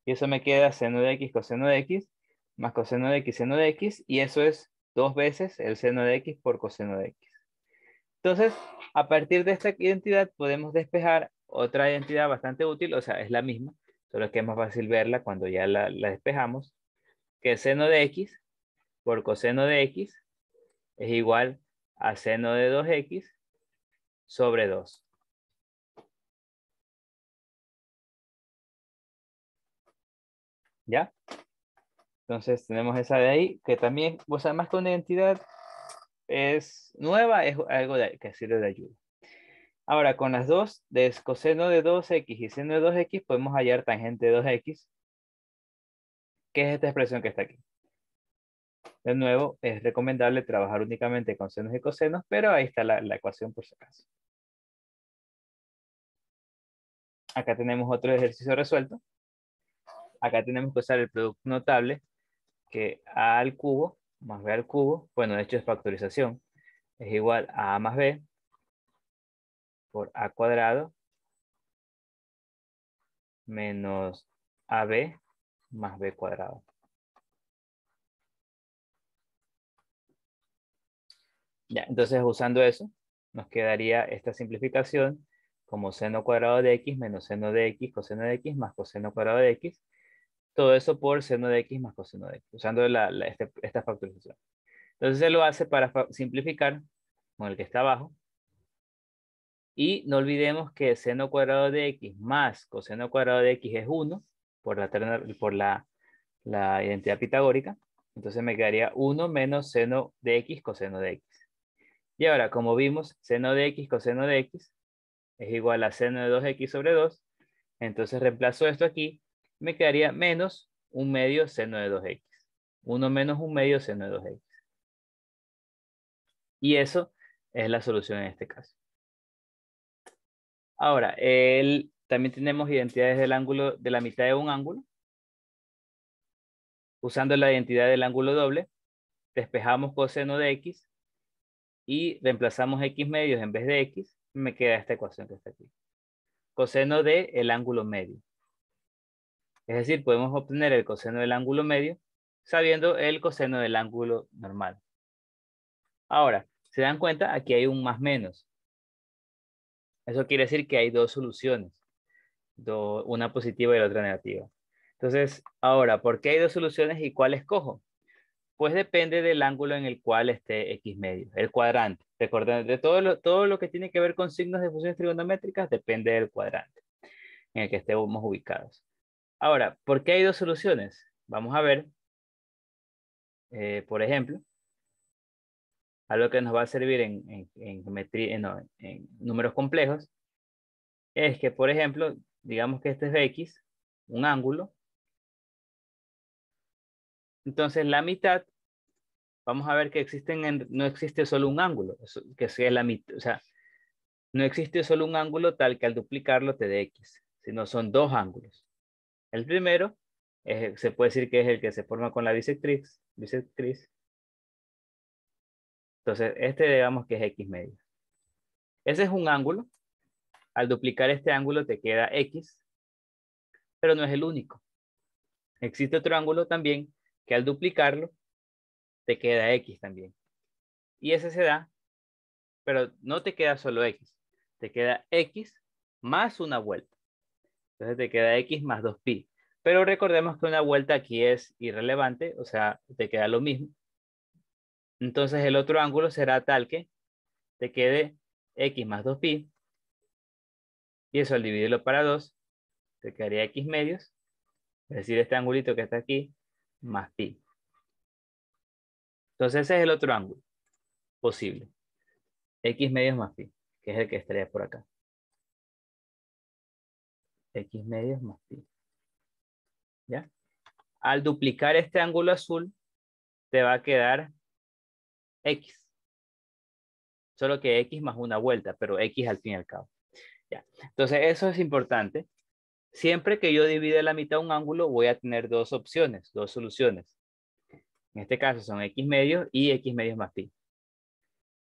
y eso me queda seno de x coseno de x, más coseno de x seno de x, y eso es 2 veces el seno de x por coseno de x. Entonces, a partir de esta identidad podemos despejar otra identidad bastante útil, o sea, es la misma, solo que es más fácil verla cuando ya la despejamos, que seno de x por coseno de x es igual a seno de 2x sobre 2. ¿Ya? Entonces tenemos esa de ahí, que también, o sea, más que una identidad es nueva, es algo que sirve de ayuda. Ahora, con las dos, de coseno de 2x y seno de 2x, podemos hallar tangente de 2x, que es esta expresión que está aquí. De nuevo, es recomendable trabajar únicamente con senos y cosenos, pero ahí está la ecuación por si acaso. Acá tenemos otro ejercicio resuelto. Acá tenemos que usar el producto notable, que a al cubo más b al cubo, bueno, de hecho es factorización, es igual a más b por a cuadrado menos ab más b cuadrado. Ya, entonces usando eso, nos quedaría esta simplificación como seno cuadrado de x menos seno de x, coseno de x más coseno cuadrado de x. Todo eso por seno de x más coseno de x, usando esta factorización. Entonces se lo hace para simplificar con el que está abajo. Y no olvidemos que seno cuadrado de x más coseno cuadrado de x es 1 por la identidad pitagórica. Entonces me quedaría 1 menos seno de x coseno de x. Y ahora, como vimos, seno de x coseno de x es igual a seno de 2x sobre 2. Entonces reemplazo esto aquí. Me quedaría menos 1 medio seno de 2x. 1 menos 1 medio seno de 2x. Y eso es la solución en este caso. Ahora, también tenemos identidades del ángulo de la mitad de un ángulo. Usando la identidad del ángulo doble, despejamos coseno de x y reemplazamos x medios en vez de x. Me queda esta ecuación que está aquí. Coseno de el ángulo medio. Es decir, podemos obtener el coseno del ángulo medio sabiendo el coseno del ángulo normal. Ahora, ¿se dan cuenta? Aquí hay un más menos. Eso quiere decir que hay dos soluciones. Una positiva y la otra negativa. Entonces, ahora, ¿por qué hay dos soluciones y cuál escojo? Pues depende del ángulo en el cual esté x medio, el cuadrante. Recuerden, de todo lo que tiene que ver con signos de funciones trigonométricas depende del cuadrante en el que estemos ubicados. Ahora, ¿por qué hay dos soluciones? Vamos a ver, por ejemplo, algo que nos va a servir en geometría, no, en números complejos, es que, por ejemplo, digamos que este es x, un ángulo. Entonces, la mitad, vamos a ver que no existe solo un ángulo, que sea la mitad, o sea, no existe solo un ángulo tal que al duplicarlo te dé x, sino son dos ángulos. El primero se puede decir que es el que se forma con la bisectriz. Entonces, este digamos que es x medio. Ese es un ángulo. Al duplicar este ángulo te queda x, pero no es el único. Existe otro ángulo también que al duplicarlo te queda x también. Y ese se da, pero no te queda solo x. Te queda x más una vuelta. Entonces te queda x más 2pi. Pero recordemos que una vuelta aquí es irrelevante, o sea, te queda lo mismo. Entonces el otro ángulo será tal que te quede x más 2pi. Y eso al dividirlo para 2, te quedaría x medios. Es decir, este angulito que está aquí, más pi. Entonces ese es el otro ángulo posible. X medios más pi, que es el que estaría por acá. X medios más pi. ¿Ya? Al duplicar este ángulo azul, te va a quedar x. Solo que x más una vuelta, pero x al fin y al cabo. ¿Ya? Entonces eso es importante. Siempre que yo divida la mitad de un ángulo, voy a tener dos opciones, dos soluciones. En este caso son x medios y x medios más pi.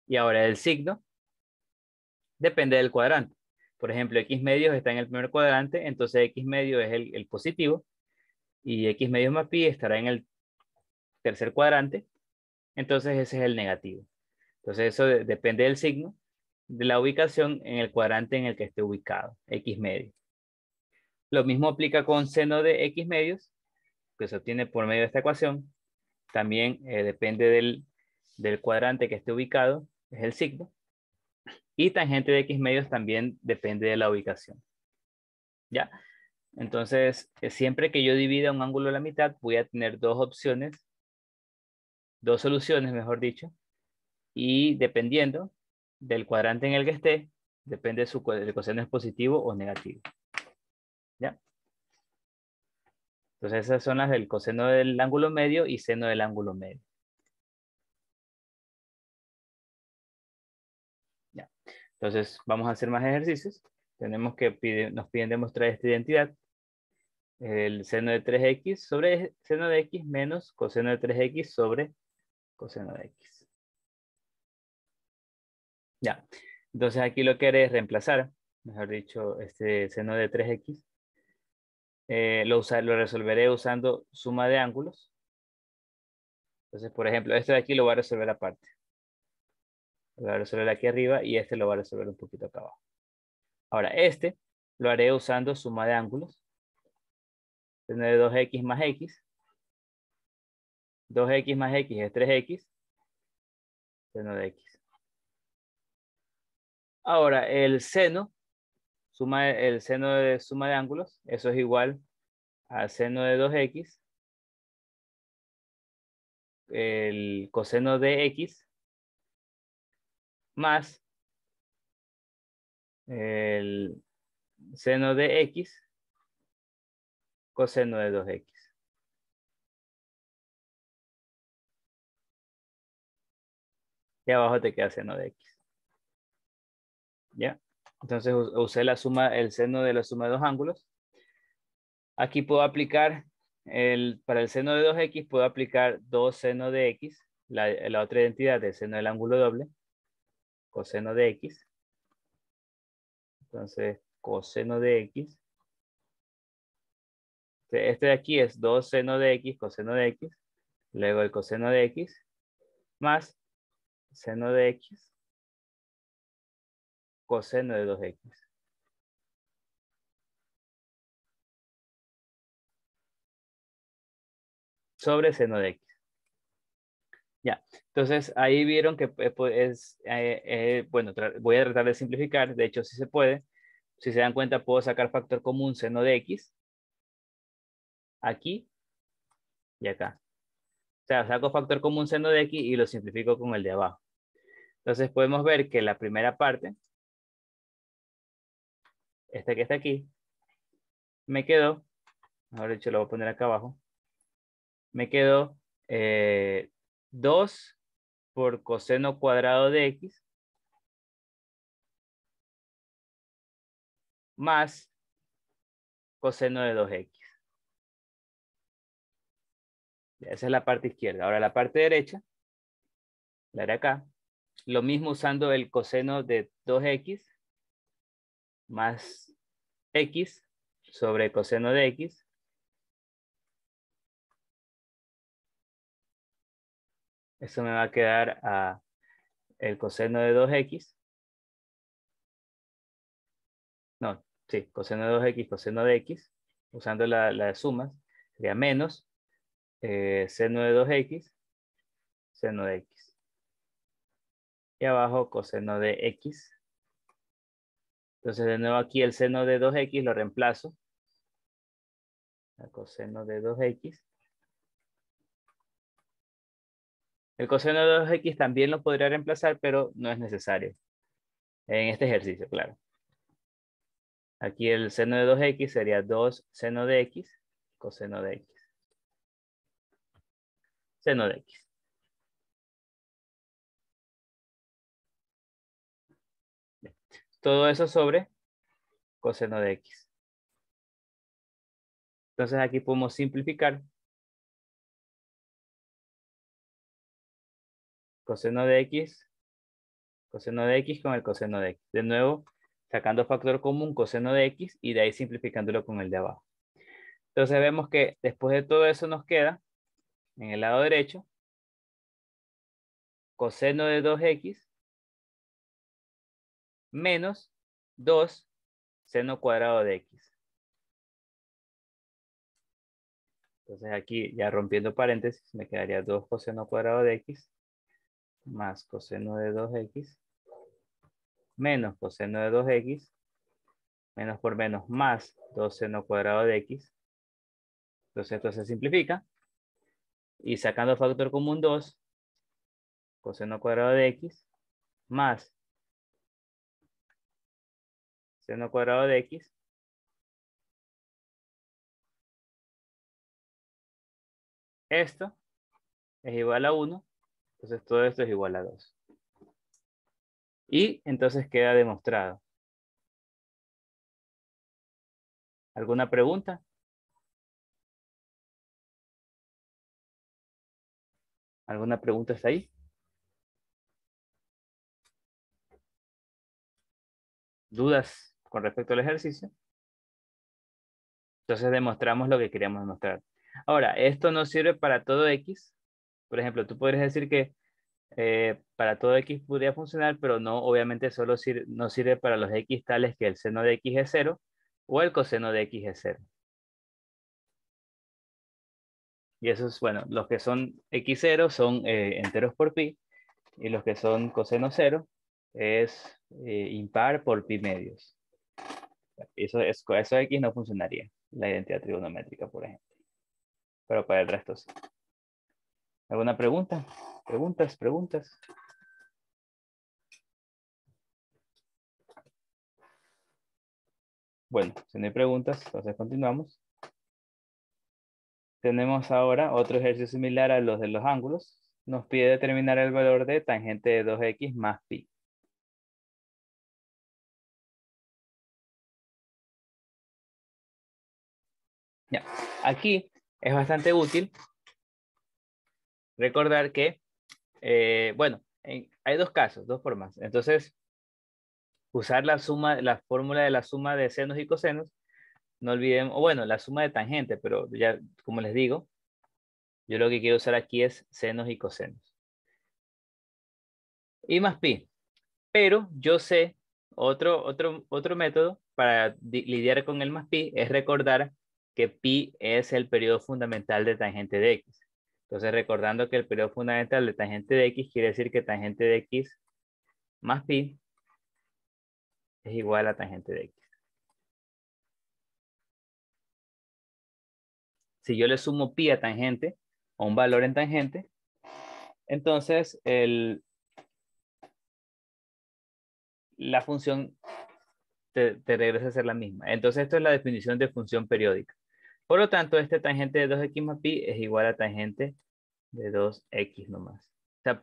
Y ahora el signo depende del cuadrante. Por ejemplo, x medios está en el primer cuadrante, entonces x medio es el positivo y x medios más pi estará en el tercer cuadrante, entonces ese es el negativo. Entonces eso depende del signo de la ubicación en el cuadrante en el que esté ubicado, X medio. Lo mismo aplica con seno de X medios, que se obtiene por medio de esta ecuación. También depende del cuadrante que esté ubicado, es el signo. Y tangente de X medios también depende de la ubicación. ¿Ya? Entonces, siempre que yo divida un ángulo a la mitad, voy a tener dos opciones, dos soluciones, mejor dicho. Y dependiendo del cuadrante en el que esté, depende de su coseno es positivo o negativo. ¿Ya? Entonces, esas son las del coseno del ángulo medio y seno del ángulo medio. ¿Ya? Entonces, vamos a hacer más ejercicios. Tenemos que nos piden demostrar esta identidad. El seno de 3x sobre seno de x menos coseno de 3x sobre coseno de x. Ya. Entonces, aquí lo que haré es reemplazar, mejor dicho, este seno de 3x. Lo resolveré usando suma de ángulos. Entonces, por ejemplo, este de aquí lo voy a resolver aparte. Lo voy a resolver aquí arriba y este lo voy a resolver un poquito acá abajo. Ahora, este lo haré usando suma de ángulos. Seno de 2x más x. 2x más x es 3x. Seno de x. Ahora, el seno de suma de ángulos, eso es igual a seno de 2x. El coseno de x más el seno de x coseno de 2x. Y abajo te queda seno de x. ¿Ya? Entonces usé la suma, el seno de la suma de dos ángulos. Aquí puedo aplicar, para el seno de 2x, puedo aplicar 2 seno de x, la otra identidad del seno del ángulo doble, coseno de x. Entonces, coseno de x. Este de aquí es 2 seno de x, coseno de x. Luego el coseno de x más seno de x, coseno de 2x. Sobre seno de x. Ya, entonces ahí vieron que bueno, voy a tratar de simplificar, de hecho sí se puede. Si se dan cuenta puedo sacar factor común seno de x, aquí y acá. O sea, saco factor común seno de x y lo simplifico con el de abajo. Entonces podemos ver que la primera parte, esta que está aquí, me quedó, mejor dicho lo voy a poner acá abajo, me quedó 2 por coseno cuadrado de x más coseno de 2x. Esa es la parte izquierda. Ahora la parte derecha, la haré acá. Lo mismo usando el coseno de 2x más x sobre coseno de x. Eso me va a quedar a el coseno de 2x. No, sí, coseno de 2x, coseno de x. Usando la sumas. Sería menos seno de 2x, seno de x. Y abajo coseno de x. Entonces de nuevo aquí el seno de 2x lo reemplazo. El coseno de 2x. El coseno de 2x también lo podría reemplazar, pero no es necesario. En este ejercicio, claro. Aquí el seno de 2x sería 2 seno de x, coseno de x. Seno de x. Todo eso sobre coseno de x. Entonces aquí podemos simplificar. Coseno de x con el coseno de x. De nuevo, sacando factor común, coseno de x, y de ahí simplificándolo con el de abajo. Entonces vemos que después de todo eso nos queda, en el lado derecho, coseno de 2x menos 2 seno cuadrado de x. Entonces aquí ya rompiendo paréntesis me quedaría 2 coseno cuadrado de x más coseno de 2x menos coseno de 2x menos por menos más 2 seno cuadrado de x. Entonces esto se simplifica y sacando factor común 2 coseno cuadrado de x más seno cuadrado de x esto es igual a 1, entonces todo esto es igual a 2. Y entonces queda demostrado. ¿Alguna pregunta? ¿Alguna pregunta está ahí? ¿Dudas con respecto al ejercicio? Entonces demostramos lo que queríamos demostrar. Ahora, esto no sirve para todo x. Por ejemplo, tú podrías decir que para todo x podría funcionar, pero no, obviamente solo no sirve para los x tales que el seno de x es 0 o el coseno de x es 0. Y esos, bueno, los que son x0 son enteros por pi, y los que son coseno 0 es impar por pi medios. Eso x no funcionaría, la identidad trigonométrica, por ejemplo. Pero para el resto sí. ¿Alguna pregunta? Preguntas. Bueno, si no hay preguntas, entonces continuamos. Tenemos ahora otro ejercicio similar a los de los ángulos. Nos pide determinar el valor de tangente de 2x más pi. Ya. Aquí es bastante útil recordar que, bueno, hay dos casos, dos formas. Entonces, usar la fórmula de la suma de senos y cosenos. No olviden, o bueno, la suma de tangente, pero ya, como les digo, yo lo que quiero usar aquí es senos y cosenos. Y más pi. Pero yo sé, otro método para lidiar con el más pi es recordar que pi es el periodo fundamental de tangente de x. Entonces, recordando que el periodo fundamental de tangente de x quiere decir que tangente de x más pi es igual a tangente de x. Si yo le sumo pi a tangente, o un valor en tangente, entonces la función te regresa a ser la misma. Entonces esto es la definición de función periódica. Por lo tanto, este tangente de 2x más pi es igual a tangente de 2x nomás. O sea,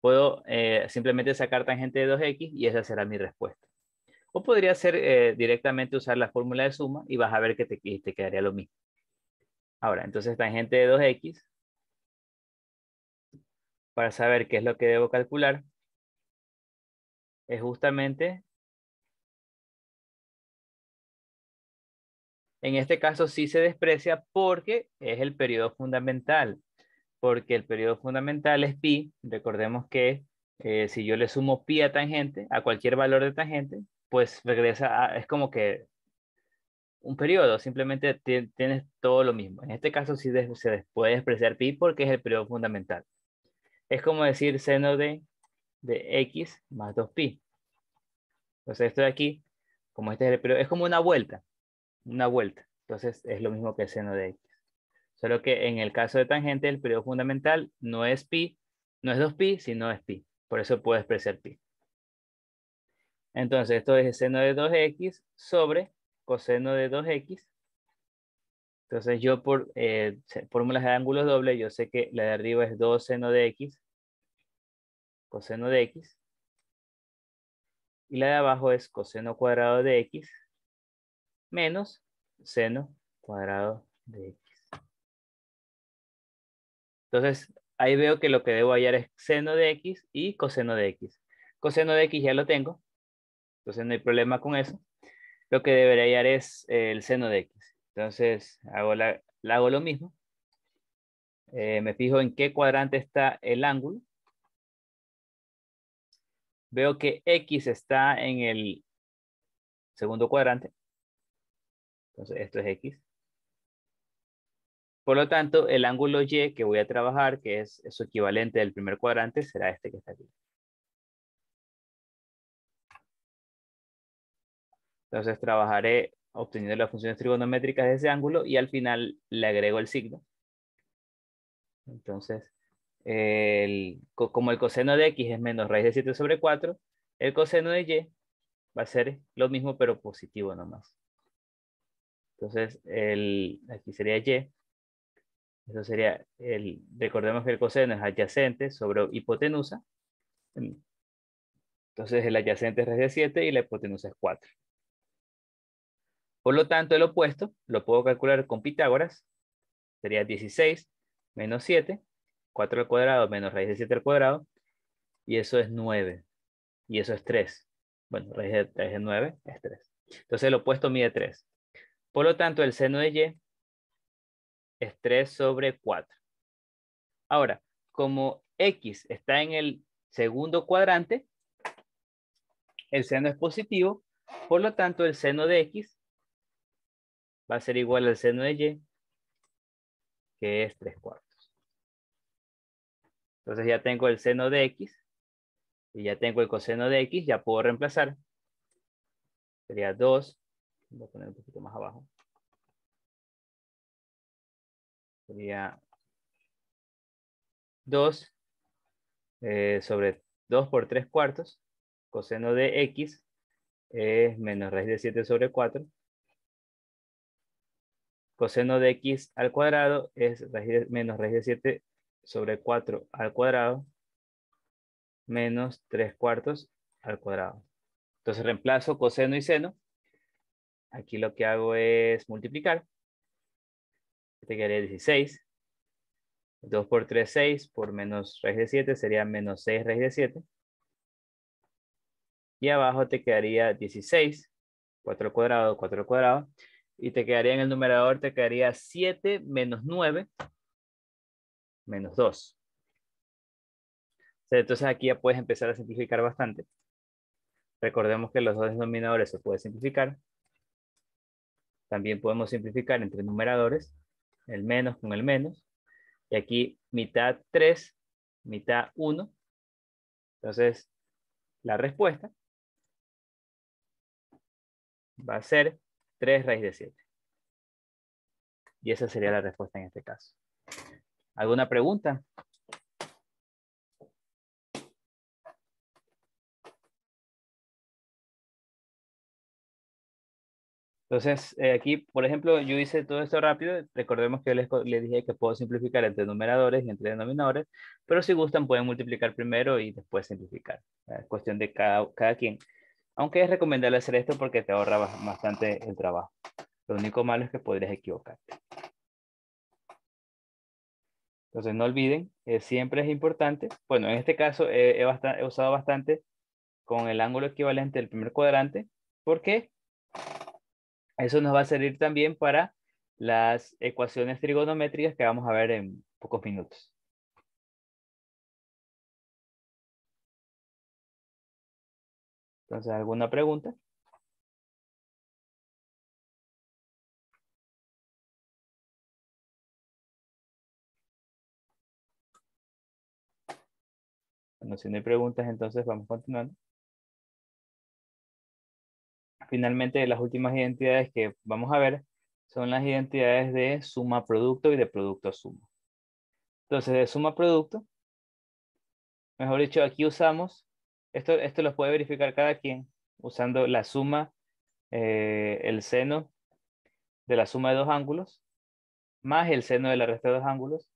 puedo simplemente sacar tangente de 2x y esa será mi respuesta. O podría ser directamente usar la fórmula de suma y vas a ver que te quedaría lo mismo. Ahora, entonces tangente de 2x, para saber qué es lo que debo calcular, es justamente, en este caso sí se desprecia porque es el periodo fundamental. Porque el periodo fundamental es pi. Recordemos que si yo le sumo pi a tangente, a cualquier valor de tangente, pues regresa es como que un periodo, simplemente tienes todo lo mismo. En este caso sí se puede despreciar pi porque es el periodo fundamental. Es como decir seno de x más 2pi. Entonces esto de aquí, como este es el periodo, es como una vuelta. Entonces es lo mismo que seno de x. Solo que en el caso de tangente, el periodo fundamental no es pi, no es 2pi, sino es pi. Por eso puedo expresar pi. Entonces, esto es seno de 2x sobre coseno de 2x. Entonces, yo por fórmulas de ángulos dobles, yo sé que la de arriba es 2 seno de x, coseno de x. Y la de abajo es coseno cuadrado de x menos seno cuadrado de x. Entonces, ahí veo que lo que debo hallar es seno de x y coseno de x. Coseno de x ya lo tengo, entonces no hay problema con eso. Lo que debería hallar es el seno de x. Entonces, hago lo mismo. Me fijo en qué cuadrante está el ángulo. veo que X está en el segundo cuadrante. Entonces esto es X. Por lo tanto, el ángulo Y que voy a trabajar, que es su equivalente del primer cuadrante, será este que está aquí. Entonces trabajaré obteniendo las funciones trigonométricas de ese ángulo y al final le agrego el signo. Entonces, como el coseno de X es menos raíz de 7 sobre 4, el coseno de Y va a ser lo mismo pero positivo nomás. Entonces, aquí sería Y. Eso sería, recordemos que el coseno es adyacente sobre hipotenusa. Entonces el adyacente es raíz de 7 y la hipotenusa es 4. Por lo tanto, el opuesto lo puedo calcular con Pitágoras. Sería 16 menos 7, 4 al cuadrado menos raíz de 7 al cuadrado. Y eso es 9. Y eso es 3. Bueno, raíz de 9 es 3. Entonces el opuesto mide 3. Por lo tanto, el seno de Y es 3 sobre 4. Ahora, como X está en el segundo cuadrante, el seno es positivo, por lo tanto el seno de X va a ser igual al seno de Y, que es 3 cuartos. Entonces ya tengo el seno de X y ya tengo el coseno de X, ya puedo reemplazar. Sería 2, voy a poner un poquito más abajo. Sería 2 sobre 2 por 3 cuartos. Coseno de X es menos raíz de 7 sobre 4. Coseno de X al cuadrado es menos raíz de 7 sobre 4 al cuadrado menos 3 cuartos al cuadrado. Entonces reemplazo coseno y seno. Aquí lo que hago es multiplicar. Te quedaría 16. 2 por 3, 6. Por menos raíz de 7 sería menos 6 raíz de 7. Y abajo te quedaría 16. 4 al cuadrado, 4 al cuadrado. Y te quedaría en el numerador, te quedaría 7 menos 9 menos 2. Entonces aquí ya puedes empezar a simplificar bastante. Recordemos que los dos denominadores se pueden simplificar. También podemos simplificar entre numeradores. El menos con el menos. Y aquí mitad 3, mitad 1. Entonces la respuesta va a ser 3 raíz de 7. Y esa sería la respuesta en este caso. ¿Alguna pregunta? Entonces, aquí, por ejemplo, yo hice todo esto rápido. Recordemos que les dije que puedo simplificar entre numeradores y entre denominadores, pero si gustan pueden multiplicar primero y después simplificar. Es cuestión de cada quien. Aunque es recomendable hacer esto porque te ahorra bastante el trabajo. Lo único malo es que podrías equivocarte. Entonces, no olviden, siempre es importante. Bueno, en este caso he usado bastante con el ángulo equivalente del primer cuadrante. ¿Por qué? Eso nos va a servir también para las ecuaciones trigonométricas que vamos a ver en pocos minutos. Entonces, ¿alguna pregunta? Bueno, si no hay preguntas, entonces vamos continuando. Finalmente, las últimas identidades que vamos a ver son las identidades de suma producto y de producto suma. Entonces, de suma producto, mejor dicho, aquí usamos, esto lo puede verificar cada quien usando la suma, el seno de la suma de dos ángulos, más el seno de la resta de dos ángulos.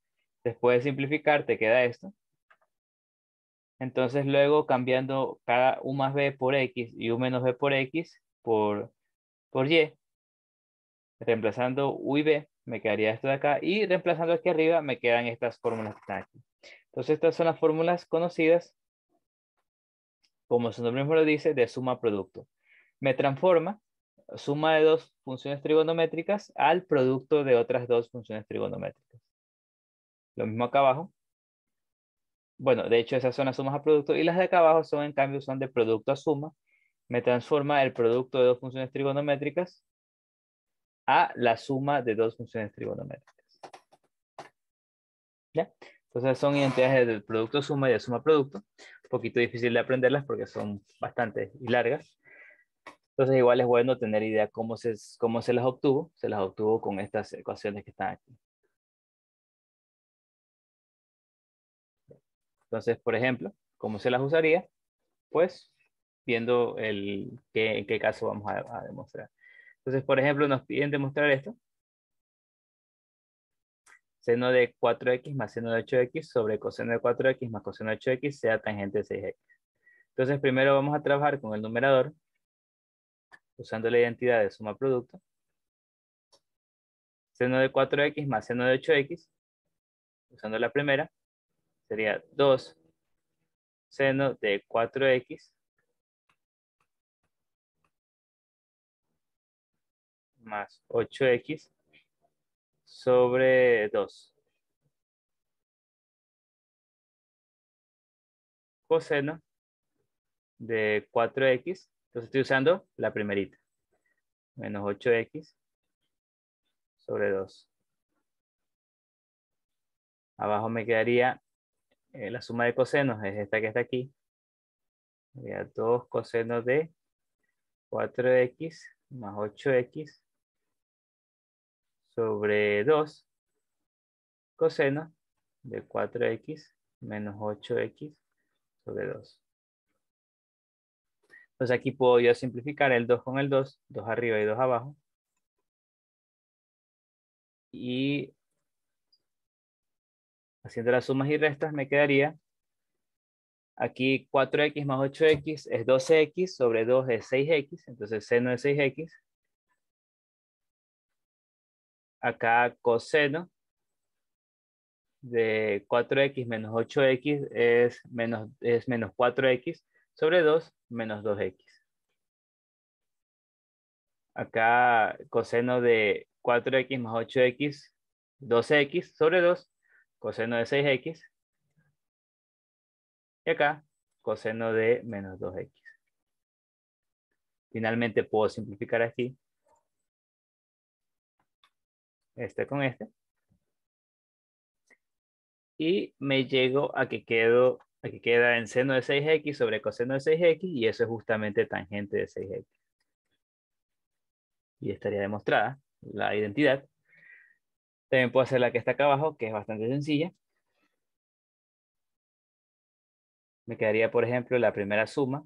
Después de simplificar, te queda esto. Entonces, luego cambiando cada u más b por x y u menos b por x por y, reemplazando u y b, me quedaría esto de acá. Y reemplazando aquí arriba, me quedan estas fórmulas que están aquí. Entonces, estas son las fórmulas conocidas, como su nombre mismo lo dice, de suma producto. Me transforma suma de dos funciones trigonométricas al producto de otras dos funciones trigonométricas. Lo mismo acá abajo. Bueno, de hecho esas son las sumas a producto y las de acá abajo son en cambio son de producto a suma. Me transforma el producto de dos funciones trigonométricas a la suma de dos funciones trigonométricas. ¿Ya? Entonces son identidades del producto suma y de suma producto. Un poquito difícil de aprenderlas porque son bastante y largas. Entonces igual es bueno tener idea cómo se las obtuvo. Se las obtuvo con estas ecuaciones que están aquí. Entonces, por ejemplo, ¿cómo se las usaría? Pues viendo en qué caso vamos a demostrar. Entonces, por ejemplo, nos piden demostrar esto. Seno de 4x más seno de 8x sobre coseno de 4x más coseno de 8x sea tangente de 6x. Entonces, primero vamos a trabajar con el numerador usando la identidad de suma producto. Seno de 4x más seno de 8x, usando la primera, sería 2 seno de 4x más 8x sobre 2. Coseno de 4x, entonces estoy usando la primerita, menos 8x sobre 2. Abajo me quedaría la suma de cosenos, es esta que está aquí. Sería 2 coseno de 4x más 8x sobre 2 coseno de 4x menos 8x sobre 2. Entonces aquí puedo yo simplificar el 2 con el 2, 2 arriba y 2 abajo. Y haciendo las sumas y restas me quedaría aquí 4x más 8x es 12x sobre 2 es 6x, entonces seno de 6x. Acá coseno de 4x menos 8x es menos 4x sobre 2 menos 2x. Acá coseno de 4x más 8x, 12x sobre 2, coseno de 6x. Y acá coseno de menos 2x. Finalmente puedo simplificar aquí este con este. Y me llego a que queda en seno de 6x sobre coseno de 6x y eso es justamente tangente de 6x. Y estaría demostrada la identidad. También puedo hacer la que está acá abajo, que es bastante sencilla. Me quedaría, por ejemplo, la primera suma,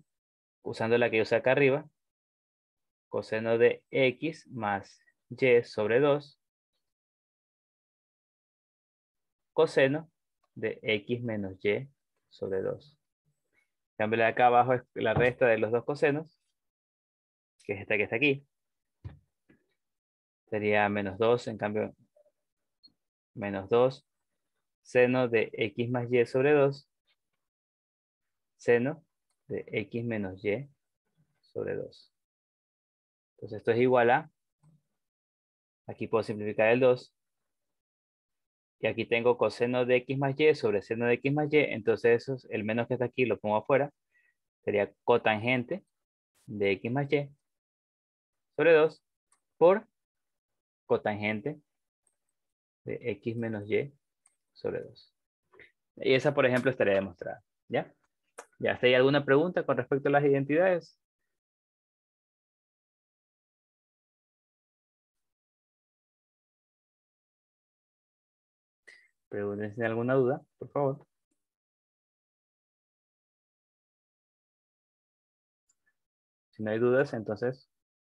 usando la que yo usé acá arriba, coseno de x más y sobre 2, coseno de x menos y sobre 2. En cambio, la de acá abajo es la resta de los dos cosenos, que es esta que está aquí. Sería menos 2, en cambio, menos 2, seno de x más y sobre 2, seno de x menos y sobre 2. Entonces esto es igual a, aquí puedo simplificar el 2, y aquí tengo coseno de x más y sobre seno de x más y, entonces eso es, el menos que está aquí lo pongo afuera, sería cotangente de x más y sobre 2 por cotangente de x menos y sobre 2. Y esa, por ejemplo, estaría demostrada. ¿Ya? ¿Ya está ahí alguna pregunta con respecto a las identidades? Pregunten si tienen alguna duda, por favor. Si no hay dudas, entonces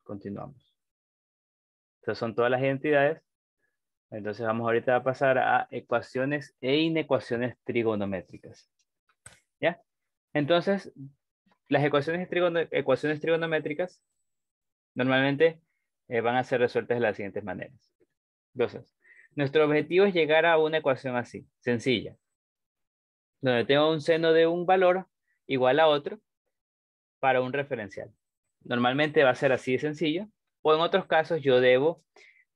continuamos. Estas son todas las identidades. Entonces vamos ahorita a pasar a ecuaciones e inecuaciones trigonométricas. ¿Ya? Entonces, las ecuaciones trigonométricas normalmente van a ser resueltas de las siguientes maneras. Entonces, nuestro objetivo es llegar a una ecuación así, sencilla, donde tengo un seno de un valor igual a otro para un referencial. Normalmente va a ser así de sencillo, o en otros casos yo debo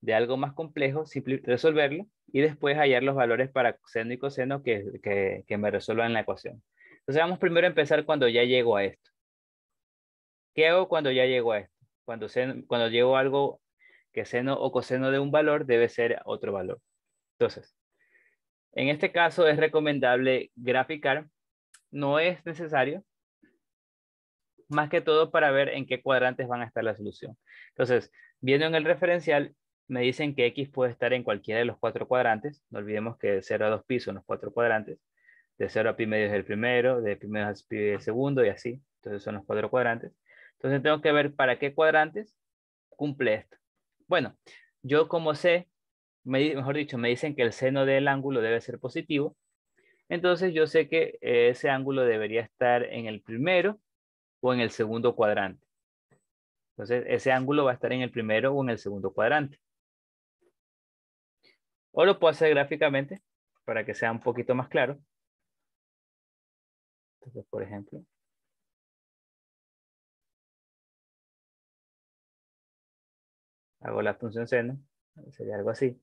de algo más complejo, resolverlo y después hallar los valores para seno y coseno que me resuelvan la ecuación. Entonces vamos primero a empezar cuando ya llego a esto. ¿Qué hago cuando ya llego a esto? Cuando llego a algo que seno o coseno de un valor debe ser otro valor. Entonces, en este caso es recomendable graficar. No es necesario, más que todo para ver en qué cuadrantes van a estar la solución. Entonces, viendo en el referencial, me dicen que X puede estar en cualquiera de los 4 cuadrantes. No olvidemos que de 0 a 2 pi son los 4 cuadrantes. De 0 a pi medio es el primero, de pi medio a pi el segundo y así. Entonces son los 4 cuadrantes. Entonces tengo que ver para qué cuadrantes cumple esto. Bueno, yo como sé, mejor dicho, me dicen que el seno del ángulo debe ser positivo. Entonces yo sé que ese ángulo debería estar en el primero o en el segundo cuadrante. Entonces ese ángulo va a estar en el primero o en el segundo cuadrante. O lo puedo hacer gráficamente para que sea un poquito más claro. Entonces, por ejemplo, hago la función seno. Sería algo así.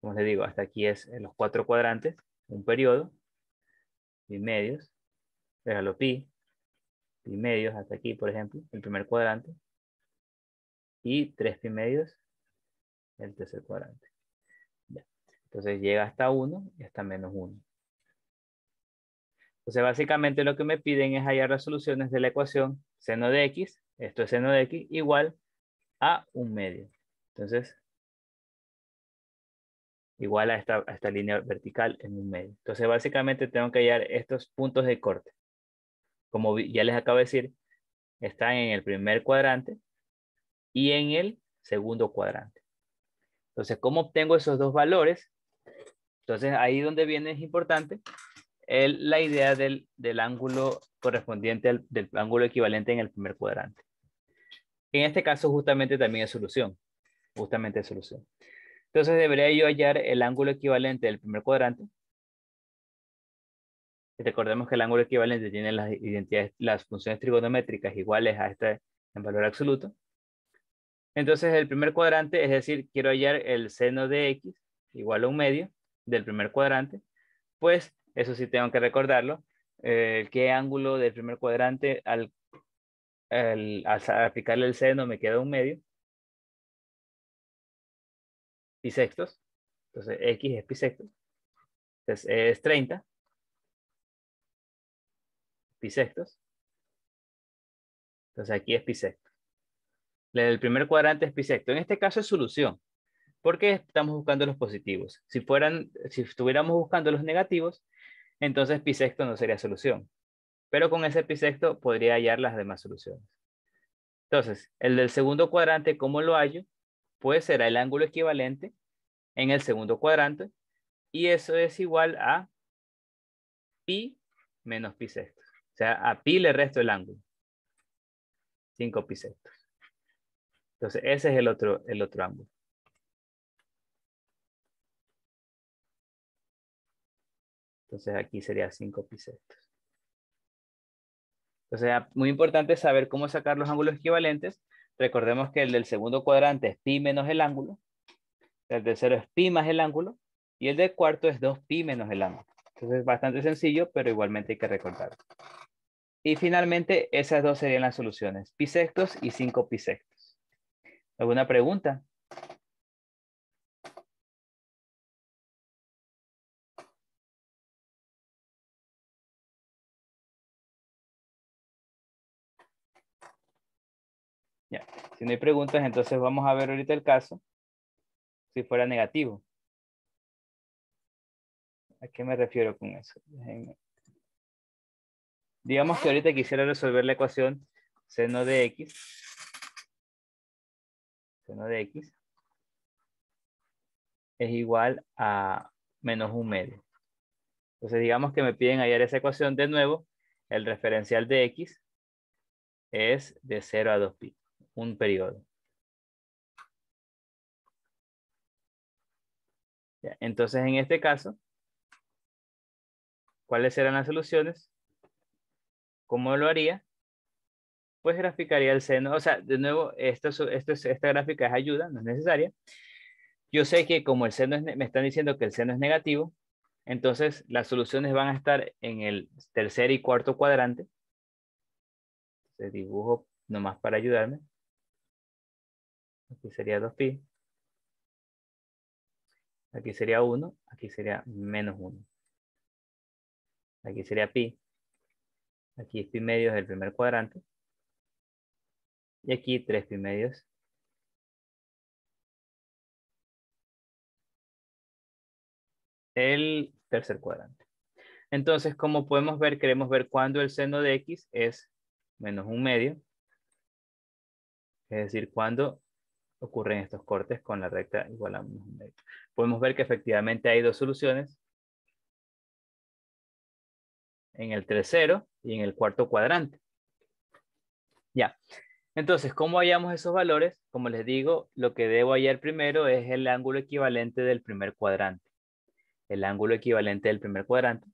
Como les digo, hasta aquí es en los 4 cuadrantes, un periodo, pi medios, déjalo pi medios hasta aquí, por ejemplo, el primer cuadrante, y 3 pi medios, el tercer cuadrante. Ya. Entonces llega hasta 1 y hasta menos 1. Entonces básicamente lo que me piden es hallar las soluciones de la ecuación seno de x, esto es seno de x, igual a 1/2. Entonces, igual a esta línea vertical en 1/2. Entonces básicamente tengo que hallar estos puntos de corte. Como ya les acabo de decir, están en el primer cuadrante y en el segundo cuadrante. Entonces, ¿cómo obtengo esos dos valores? Entonces, ahí donde viene es importante la idea del ángulo correspondiente del ángulo equivalente en el primer cuadrante. En este caso, justamente también es solución. Justamente es solución. Entonces, debería yo hallar el ángulo equivalente del primer cuadrante. Y recordemos que el ángulo equivalente tiene las funciones trigonométricas iguales a este en valor absoluto. Entonces, el primer cuadrante, es decir, quiero hallar el seno de x igual a 1/2 del primer cuadrante. Pues, eso sí tengo que recordarlo. ¿Qué ángulo del primer cuadrante al aplicarle el seno me queda 1/2? Pi sextos. Entonces, x es pi sextos. Entonces, es 30 pi sextos. Entonces, aquí es pi sextos. El primer cuadrante es pi sexto. En este caso es solución, porque estamos buscando los positivos. Si estuviéramos buscando los negativos, entonces pi sexto no sería solución. Pero con ese pi sexto podría hallar las demás soluciones. Entonces, el del segundo cuadrante, ¿cómo lo hallo? Pues será el ángulo equivalente en el segundo cuadrante. Y eso es igual a pi menos pi sexto. O sea, a pi le resto el ángulo. 5 pi sextos. Entonces, ese es el otro ángulo. Entonces, aquí sería 5 pi sextos. Entonces, muy importante saber cómo sacar los ángulos equivalentes. Recordemos que el del segundo cuadrante es pi menos el ángulo. El tercero es pi más el ángulo. Y el del cuarto es 2pi menos el ángulo. Entonces, es bastante sencillo, pero igualmente hay que recordarlo. Y finalmente, esas dos serían las soluciones. Pi sextos y 5 pi sextos. ¿Alguna pregunta? Ya. Si no hay preguntas, entonces vamos a ver ahorita el caso. Si fuera negativo. ¿A qué me refiero con eso? Digamos que ahorita quisiera resolver la ecuación seno de x. Seno de x es igual a menos 1/2. Entonces digamos que me piden hallar esa ecuación de nuevo. El referencial de x es de 0 a 2pi. Un periodo. Ya, entonces en este caso, ¿cuáles serán las soluciones? ¿Cómo lo haría? Pues graficaría el seno. O sea, de nuevo, esta gráfica es ayuda, no es necesaria. Yo sé que como el seno me están diciendo que el seno es negativo, entonces las soluciones van a estar en el tercer y cuarto cuadrante. Entonces dibujo nomás para ayudarme. Aquí sería 2pi. Aquí sería 1. Aquí sería menos 1. Aquí sería pi. Aquí pi medios del primer cuadrante. Y aquí 3 pi medios. El tercer cuadrante. Entonces, como podemos ver, queremos ver cuándo el seno de x es menos 1/2. Es decir, cuándo ocurren estos cortes con la recta igual a menos 1/2. Podemos ver que efectivamente hay dos soluciones. En el tercero y en el cuarto cuadrante. Ya. Entonces, ¿cómo hallamos esos valores? Como les digo, lo que debo hallar primero es el ángulo equivalente del primer cuadrante. El ángulo equivalente del primer cuadrante.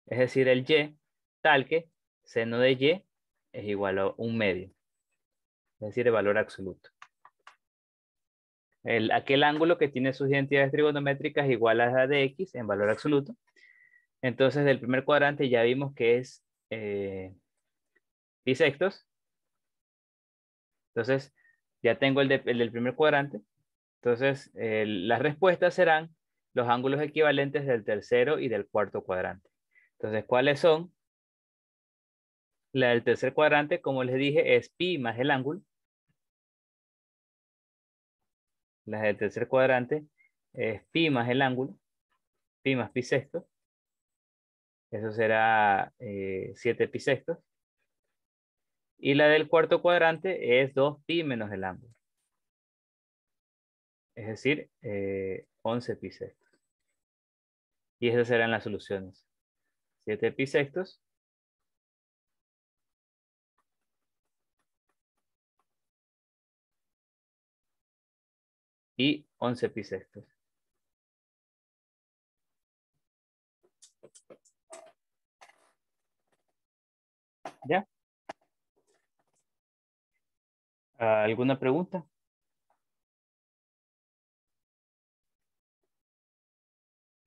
Es decir, el y, tal que seno de y es igual a 1/2. Es decir, el valor absoluto. Aquel ángulo que tiene sus identidades trigonométricas igual a la de x en valor absoluto. Entonces, del primer cuadrante ya vimos que es pi sextos. Entonces, ya tengo el del primer cuadrante. Entonces, las respuestas serán los ángulos equivalentes del tercero y del cuarto cuadrante. Entonces, ¿cuáles son? La del tercer cuadrante, como les dije, es pi más el ángulo. La del tercer cuadrante es pi más el ángulo. Pi más pi sexto. Eso será 7 pi sextos. Y la del cuarto cuadrante es 2pi menos el ángulo. Es decir, 11 pi sextos. Y esas serán las soluciones. 7 pi sextos y 11 pi sextos. ¿Ya? ¿Alguna pregunta?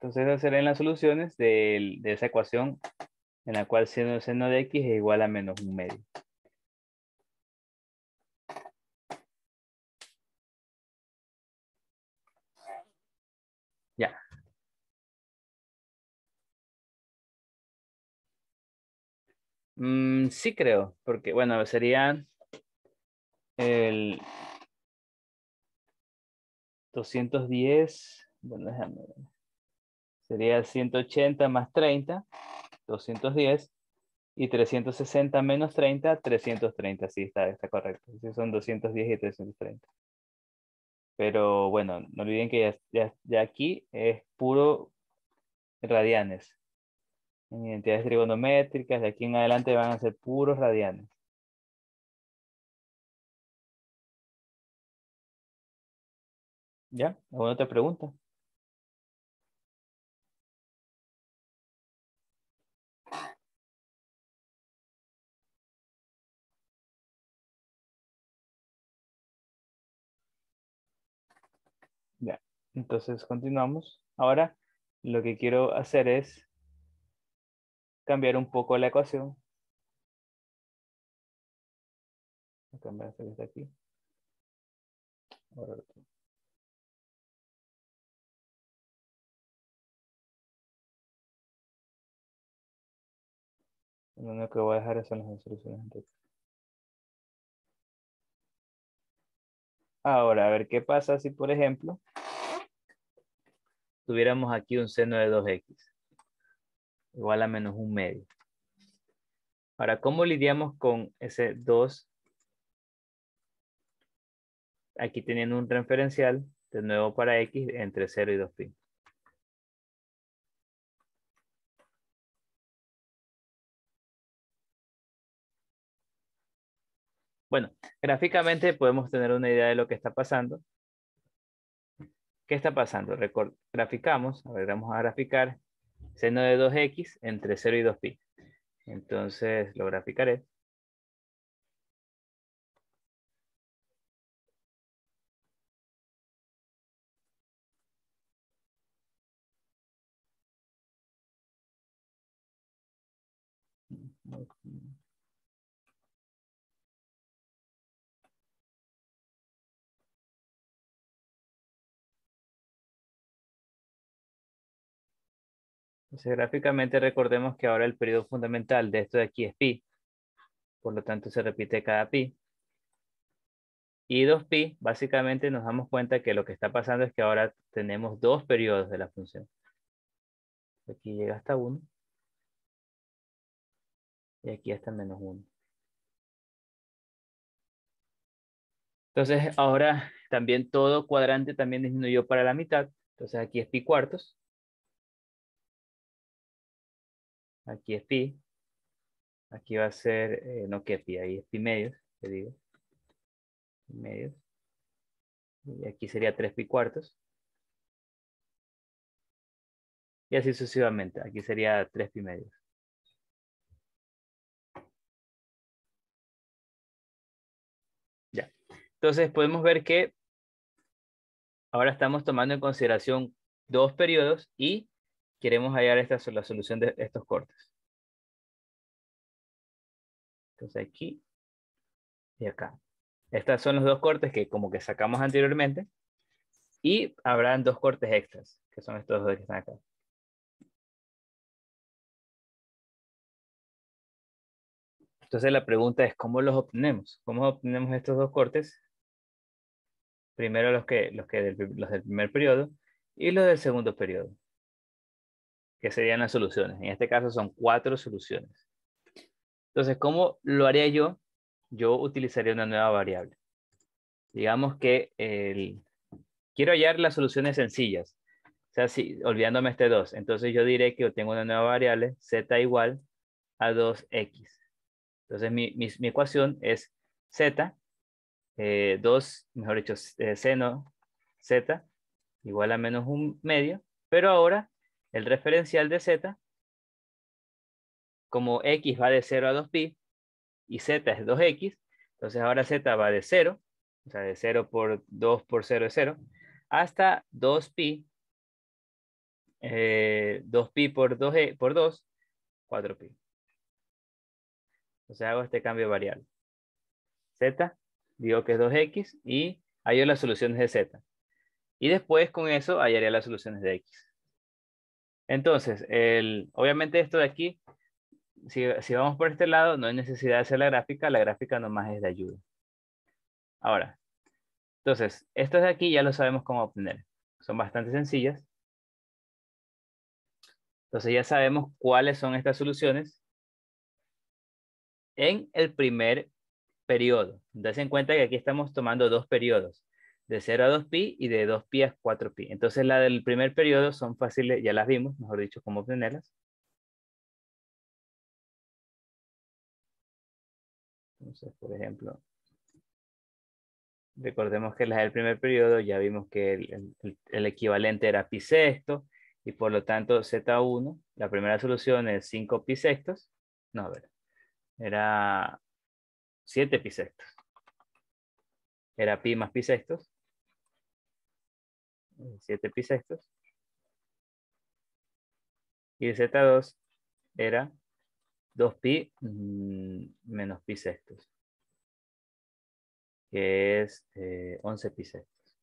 Entonces esas serán las soluciones de esa ecuación en la cual seno de x es igual a menos 1/2. Ya. Sí creo, porque bueno, sería el 210, bueno, déjame ver. Sería 180 más 30, 210, y 360 menos 30, 330. Sí, está correcto. Sí, son 210 y 330. Pero bueno, no olviden que ya aquí es puro radianes. En identidades trigonométricas, de aquí en adelante van a ser puros radianes. ¿Ya? ¿Alguna otra pregunta? Ya. Entonces continuamos. Ahora lo que quiero hacer es cambiar un poco la ecuación. Voy a cambiar esta que está aquí. Ahora lo tengo. Lo único que voy a dejar son las soluciones anteriores. Ahora, a ver qué pasa si, por ejemplo, tuviéramos aquí un seno de 2x igual a menos 1/2. Ahora, ¿cómo lidiamos con ese 2? Aquí teniendo un referencial, de nuevo para x, entre 0 y 2pi. Bueno, gráficamente podemos tener una idea de lo que está pasando. ¿Qué está pasando? Graficamos, a ver, vamos a graficar seno de 2x entre 0 y 2pi. Entonces lo graficaré. Entonces, gráficamente recordemos que ahora el periodo fundamental de esto de aquí es pi. Por lo tanto, se repite cada pi. Y 2pi, básicamente nos damos cuenta que lo que está pasando es que ahora tenemos dos periodos de la función. Aquí llega hasta 1. Y aquí hasta -1. Entonces, ahora también todo cuadrante también disminuyó para la mitad. Entonces, aquí es pi cuartos. Aquí es pi. Aquí va a ser, no que pi, ahí es pi medios, te digo. Pi medios. Y aquí sería 3 pi cuartos. Y así sucesivamente. Aquí sería 3 pi medios. Ya. Entonces, podemos ver que ahora estamos tomando en consideración dos periodos y queremos hallar la solución de estos cortes. Entonces aquí y acá. Estos son los dos cortes que como que sacamos anteriormente. Y habrán dos cortes extras, que son estos dos que están acá. Entonces la pregunta es, ¿cómo los obtenemos? ¿Cómo obtenemos estos dos cortes? Primero los del primer periodo y los del segundo periodo, que serían las soluciones. En este caso son 4 soluciones. Entonces, ¿cómo lo haría yo? Yo utilizaría una nueva variable. Digamos que quiero hallar las soluciones sencillas. O sea, olvidándome este 2. Entonces yo diré que yo tengo una nueva variable, z igual a 2x. Entonces mi ecuación es z, 2, mejor dicho, seno z igual a -1/2. Pero ahora el referencial de z, como x va de 0 a 2pi y z es 2x, entonces ahora z va de 0, o sea, de 0 por 2 por 0 es 0, hasta 2pi, 2pi por 2, 4pi. Entonces hago este cambio de variable. Z, digo que es 2x y hallo las soluciones de z. Y después con eso hallaría las soluciones de x. Entonces, obviamente esto de aquí, si vamos por este lado, no hay necesidad de hacer la gráfica nomás es de ayuda. Ahora, entonces, estos de aquí ya lo sabemos cómo obtener. Son bastante sencillas. Entonces ya sabemos cuáles son estas soluciones en el primer periodo. Entonces en cuenta que aquí estamos tomando dos periodos, de 0 a 2pi y de 2pi a 4pi. Entonces la del primer periodo son fáciles, ya las vimos, mejor dicho, cómo obtenerlas. Entonces, por ejemplo, recordemos que las del primer periodo ya vimos que el equivalente era pi sexto y por lo tanto z1, la primera solución es 5 pi sextos. No, a ver, era 7 pi sextos. Era pi más pi sextos. 7 pi sextos. Y el z2 era 2pi menos pi sextos, que es 11 pi sextos.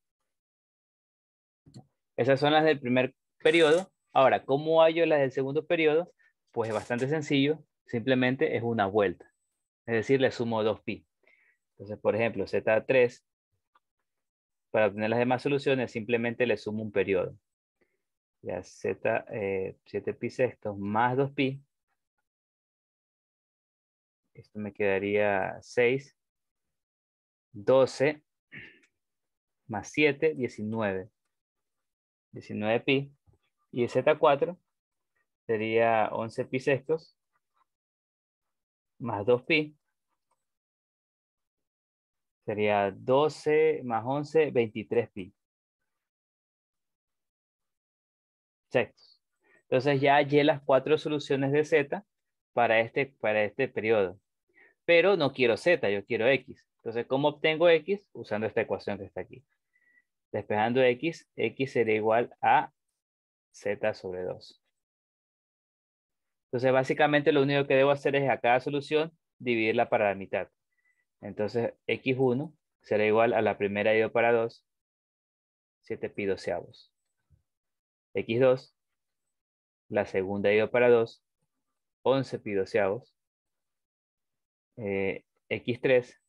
Esas son las del primer periodo. Ahora, ¿cómo hallo las del segundo periodo? Pues es bastante sencillo, simplemente es una vuelta. Es decir, le sumo 2pi. Entonces, por ejemplo, z3, para obtener las demás soluciones, simplemente le sumo un periodo. Ya z, 7 pi sextos más 2pi. Esto me quedaría 6, 12, más 7, 19. 19 pi. Y z4 sería 11 pi sextos más 2pi. Sería 12 más 11, 23 pi sextos. Entonces ya hallé las 4 soluciones de z para este periodo. Pero no quiero z, yo quiero x. Entonces, ¿cómo obtengo x? Usando esta ecuación que está aquí. Despejando x, x sería igual a z sobre 2. Entonces, básicamente lo único que debo hacer es a cada solución dividirla para la mitad. Entonces, x1 será igual a la primera dividido para 2, 7 pi doceavos. x2 La segunda dividido para 2, 11 pi doceavos. X3,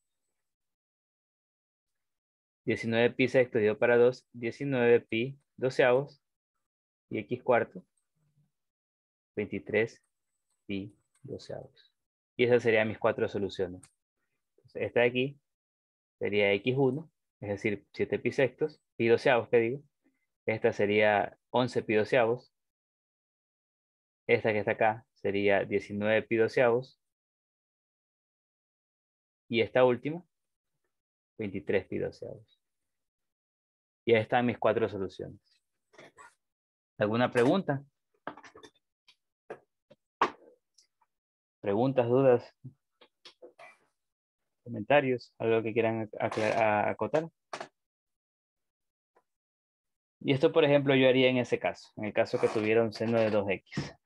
19 pi sexto dividido para 2, 19 pi doceavos. Y X cuarto, 23 pi doceavos. Y esas serían mis 4 soluciones. Entonces, esta de aquí sería X1, es decir, 7 pi sextos, pi doceavos que digo. Esta sería 11 pi doceavos. Esta que está acá sería 19 pi doceavos. Y esta última, 23 pi doceavos. Y ahí están mis 4 soluciones. ¿Alguna pregunta? ¿Preguntas, dudas, comentarios? ¿Algo que quieran acotar? Y esto, por ejemplo, yo haría en ese caso. En el caso que tuviera un seno de 2x.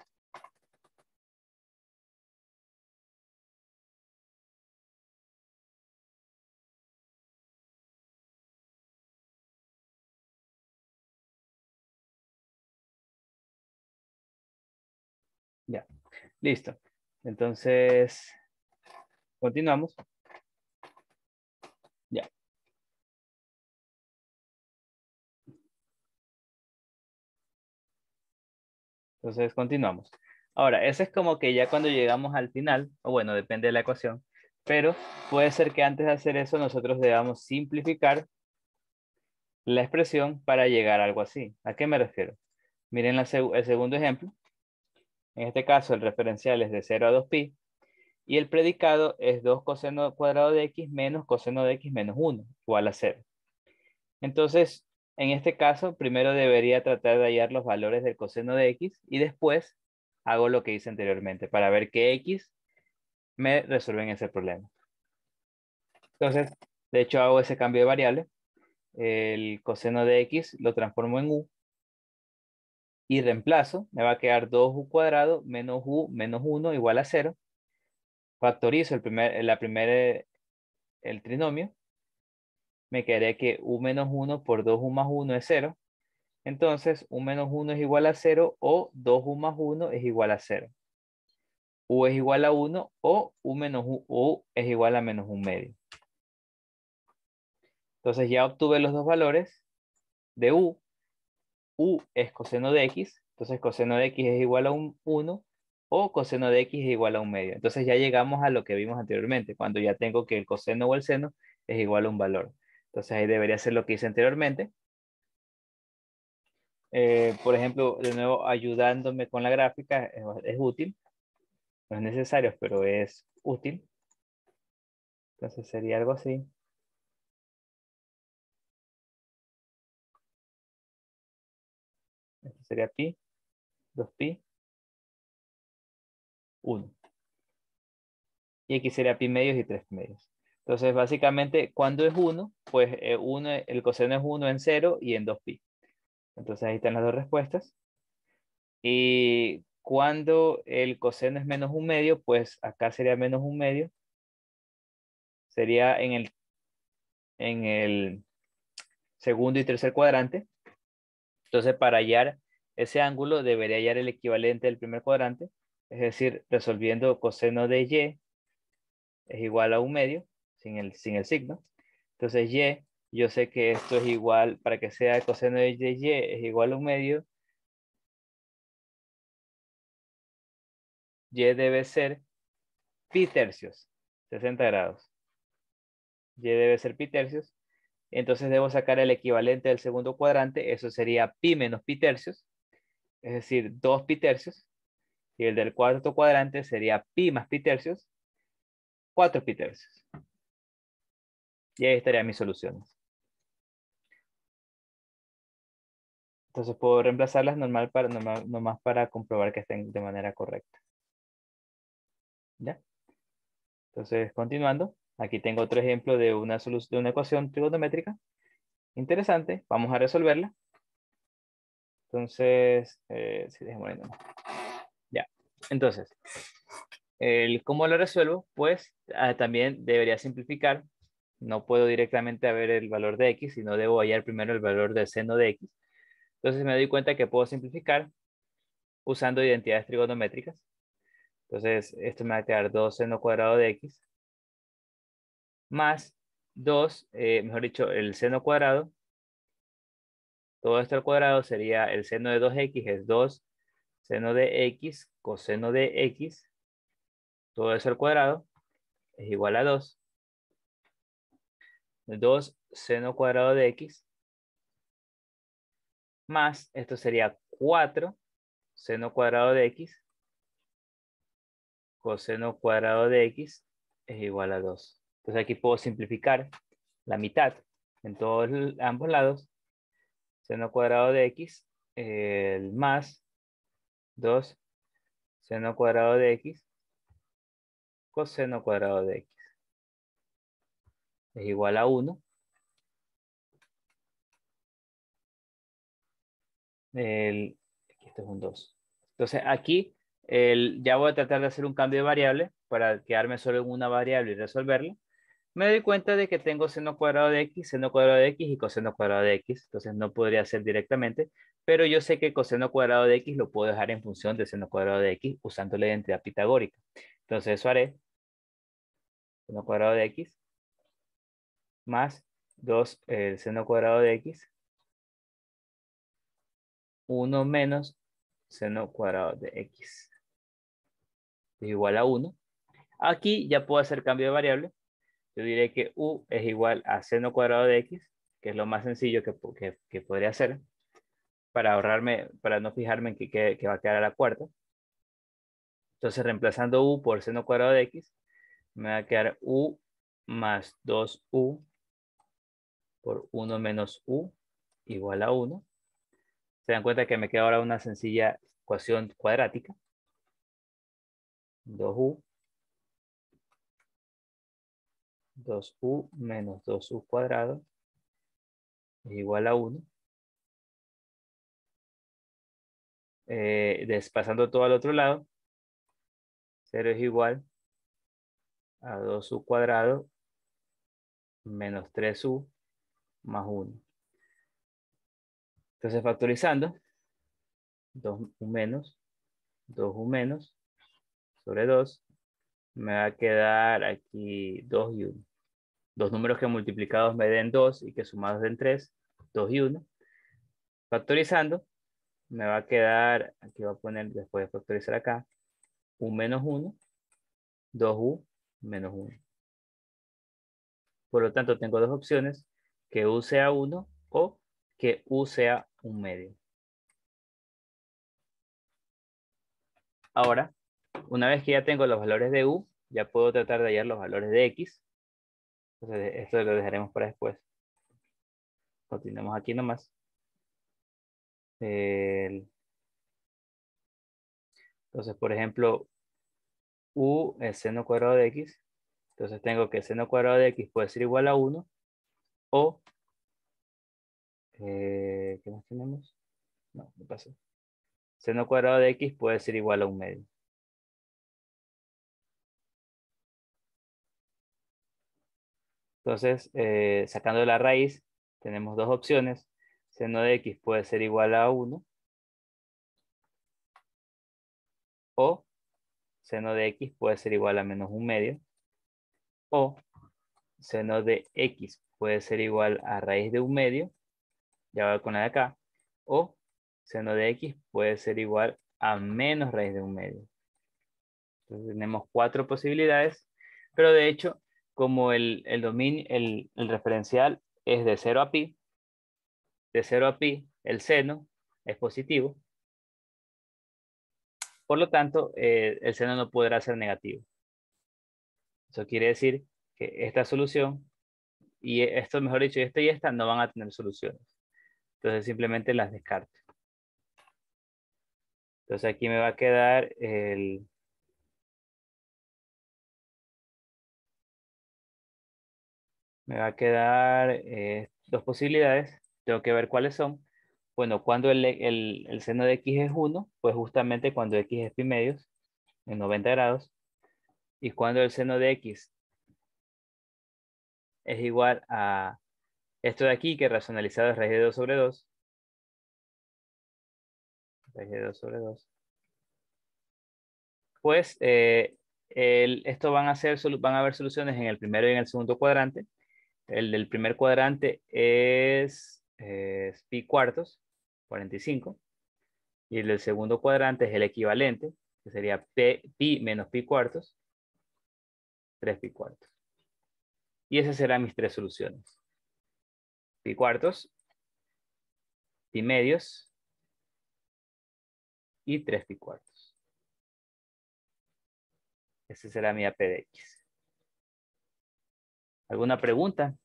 Ya, listo. Entonces, continuamos. Ya. Entonces, continuamos. Ahora, ese es como que ya cuando llegamos al final, o bueno, depende de la ecuación, pero puede ser que antes de hacer eso nosotros debamos simplificar la expresión para llegar a algo así. ¿A qué me refiero? Miren el segundo ejemplo. En este caso, el referencial es de 0 a 2pi y el predicado es 2 coseno cuadrado de x menos coseno de x menos 1, igual a 0. Entonces, en este caso, primero debería tratar de hallar los valores del coseno de x y después hago lo que hice anteriormente para ver qué x me resuelven ese problema. Entonces, de hecho, hago ese cambio de variable. El coseno de x lo transformo en u y reemplazo. Me va a quedar 2u cuadrado menos u menos 1 igual a 0. Factorizo el trinomio. Me quedaría que u menos 1 por 2u más 1 es 0. Entonces, u menos 1 es igual a 0 o 2u más 1 es igual a 0. U es igual a 1 o u menos u es igual a menos 1 medio. Entonces ya obtuve los dos valores de u. U es coseno de x. Entonces coseno de x es igual a 1 o coseno de x es igual a 1 medio. Entonces ya llegamos a lo que vimos anteriormente, cuando ya tengo que el coseno o el seno es igual a un valor. Entonces ahí debería ser lo que hice anteriormente. Por ejemplo, de nuevo, ayudándome con la gráfica es útil. No es necesario, pero es útil. Entonces sería algo así. Esto sería pi, 2pi, 1. Y aquí sería pi medios y 3 medios. Entonces, básicamente, cuando es 1, pues el coseno es 1 en 0 y en 2pi. Entonces ahí están las dos respuestas. Y cuando el coseno es menos 1 medio, pues acá sería menos 1 medio. Sería en el segundo y tercer cuadrante. Entonces, para hallar ese ángulo, debería hallar el equivalente del primer cuadrante. Es decir, resolviendo coseno de y es igual a 1 medio, sin el signo. Entonces, y, yo sé que esto es igual, para que sea el coseno de y es igual a 1 medio. Y debe ser pi tercios, 60 grados. Y debe ser pi tercios. Entonces debo sacar el equivalente del segundo cuadrante. Eso sería pi menos pi tercios. Es decir, 2 pi tercios. Y el del cuarto cuadrante sería pi más pi tercios. 4 pi tercios. Y ahí estarían mis soluciones. Entonces puedo reemplazarlas nomás para comprobar que estén de manera correcta. ¿Ya? Entonces, continuando. Aquí tengo otro ejemplo de una ecuación trigonométrica. Interesante. Vamos a resolverla. Entonces, sí, déjame ahí nomás. Ya. Entonces, ¿cómo lo resuelvo? Pues también debería simplificar. No puedo directamente ver el valor de x, sino debo hallar primero el valor del seno de x. Entonces me doy cuenta que puedo simplificar. usando identidades trigonométricas. Entonces, esto me va a quedar 2 seno cuadrado de x más 2, mejor dicho, el seno cuadrado. Todo esto al cuadrado sería el seno de 2x, es 2 seno de x coseno de x. Todo eso al cuadrado es igual a 2. 2 seno cuadrado de x más, esto sería 4 seno cuadrado de x coseno cuadrado de x es igual a 2. Entonces aquí puedo simplificar la mitad en todos ambos lados. Seno cuadrado de x, el más 2 seno cuadrado de x coseno cuadrado de x es igual a 1. Aquí esto es un 2. Entonces aquí ya voy a tratar de hacer un cambio de variable para quedarme solo en una variable y resolverla. Me doy cuenta de que tengo seno cuadrado de x, seno cuadrado de x y coseno cuadrado de x. Entonces no podría hacer directamente, pero yo sé que coseno cuadrado de x lo puedo dejar en función de seno cuadrado de x usando la identidad pitagórica. Entonces eso haré. Seno cuadrado de x más 2 el seno cuadrado de x. 1 menos seno cuadrado de x es igual a 1. Aquí ya puedo hacer cambio de variable. Yo diré que u es igual a seno cuadrado de x, que es lo más sencillo que podría hacer para ahorrarme, para no fijarme en que va a quedar a la cuarta. Entonces, reemplazando u por seno cuadrado de x, me va a quedar u más 2u por 1 menos u igual a 1. Se dan cuenta que me queda ahora una sencilla ecuación cuadrática. 2u menos 2u cuadrado es igual a 1. Pasando todo al otro lado, 0 es igual a 2u cuadrado menos 3u más 1. Entonces, factorizando, 2u menos, 2u menos sobre 2, me va a quedar aquí 2 y 1. Dos números que multiplicados me den 2 y que sumados den 3, 2 y 1. Factorizando, me va a quedar, aquí voy a poner, después de factorizar acá, u menos 1, 2u menos 1. Por lo tanto, tengo dos opciones, que u sea 1 o que u sea un medio. Ahora, una vez que ya tengo los valores de u, ya puedo tratar de hallar los valores de x. Entonces, esto lo dejaremos para después. Continuamos aquí nomás. Entonces, por ejemplo, u es seno cuadrado de x. Entonces tengo que seno cuadrado de x puede ser igual a 1 o, ¿qué más tenemos? No, me pasó. Seno cuadrado de x puede ser igual a un medio. Entonces, sacando la raíz, tenemos dos opciones. Seno de x puede ser igual a 1 o seno de x puede ser igual a menos un medio o seno de x puede ser igual a raíz de un medio, ya voy con la de acá, o seno de x puede ser igual a menos raíz de un medio. Entonces tenemos cuatro posibilidades, pero de hecho, como el dominio, el referencial es de 0 a pi, de 0 a pi, el seno es positivo. Por lo tanto, el seno no podrá ser negativo. Eso quiere decir que esta solución, y esto, mejor dicho, esta y esta no van a tener soluciones. Entonces simplemente las descarto. Entonces aquí me va a quedar dos posibilidades. Tengo que ver cuáles son. Bueno, cuando el seno de x es 1, pues justamente cuando x es pi medios, en 90 grados. Y cuando el seno de x es igual a esto de aquí, que racionalizado es raíz de 2 sobre 2. Raíz de 2 sobre 2. pues esto van a haber soluciones en el primero y en el segundo cuadrante. El del primer cuadrante es pi cuartos, 45. Y el del segundo cuadrante es el equivalente, que sería pi menos pi cuartos, 3 pi cuartos. Y esas serán mis tres soluciones. Pi cuartos, pi medios y 3 pi cuartos. Ese será mi AP de X. ¿Alguna pregunta?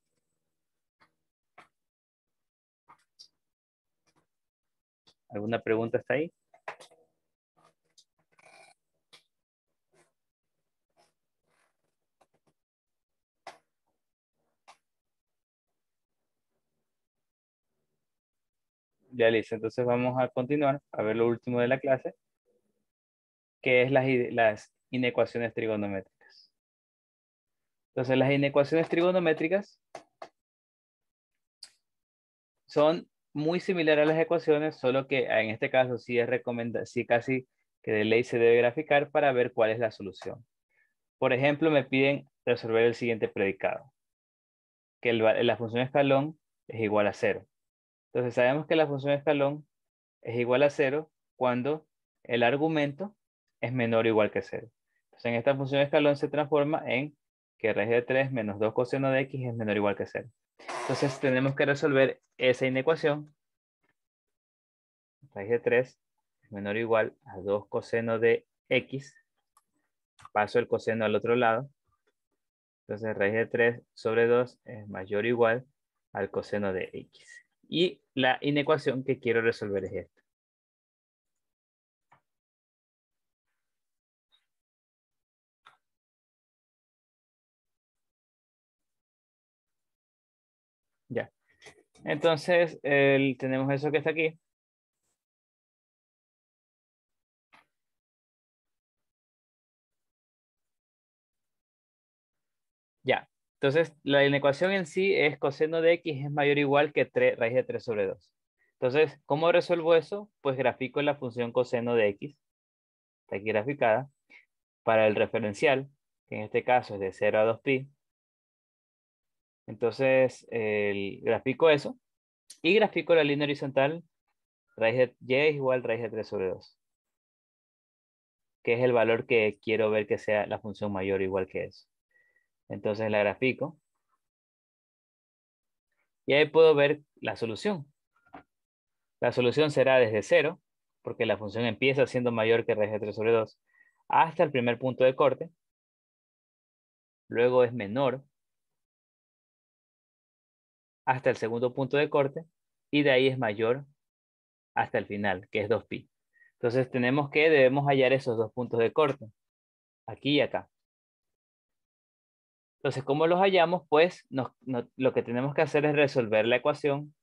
¿Alguna pregunta hasta ahí? Ya listo, entonces vamos a continuar a ver lo último de la clase, que es las inecuaciones trigonométricas. Entonces las inecuaciones trigonométricas son muy similares a las ecuaciones, solo que en este caso sí es recomendable, sí casi que de ley se debe graficar para ver cuál es la solución. Por ejemplo, me piden resolver el siguiente predicado, que la función escalón es igual a 0. Entonces sabemos que la función escalón es igual a 0 cuando el argumento es menor o igual que 0. Entonces en esta función escalón se transforma en que raíz de 3 menos 2 coseno de x es menor o igual que 0. Entonces tenemos que resolver esa inecuación. Raíz de 3 es menor o igual a 2 coseno de x. Paso el coseno al otro lado. Entonces raíz de 3 sobre 2 es mayor o igual al coseno de x. Y la inecuación que quiero resolver es esta. Ya. Entonces tenemos eso que está aquí. Ya. Entonces, la inecuación en sí es coseno de x es mayor o igual que raíz de 3 sobre 2. Entonces, ¿cómo resuelvo eso? Pues grafico la función coseno de x. Está aquí graficada. Para el referencial, que en este caso es de 0 a 2pi. Entonces, grafico eso. Y grafico la línea horizontal. Raíz de y es igual a raíz de 3 sobre 2. Que es el valor que quiero ver que sea la función mayor o igual que eso. Entonces la grafico. Y ahí puedo ver la solución. La solución será desde 0, porque la función empieza siendo mayor que raíz de 3 sobre 2, hasta el primer punto de corte. Luego es menor hasta el segundo punto de corte. Y de ahí es mayor hasta el final, que es 2pi. Entonces debemos hallar esos dos puntos de corte. Aquí y acá. Entonces, ¿cómo los hallamos? Pues lo que tenemos que hacer es resolver la ecuación.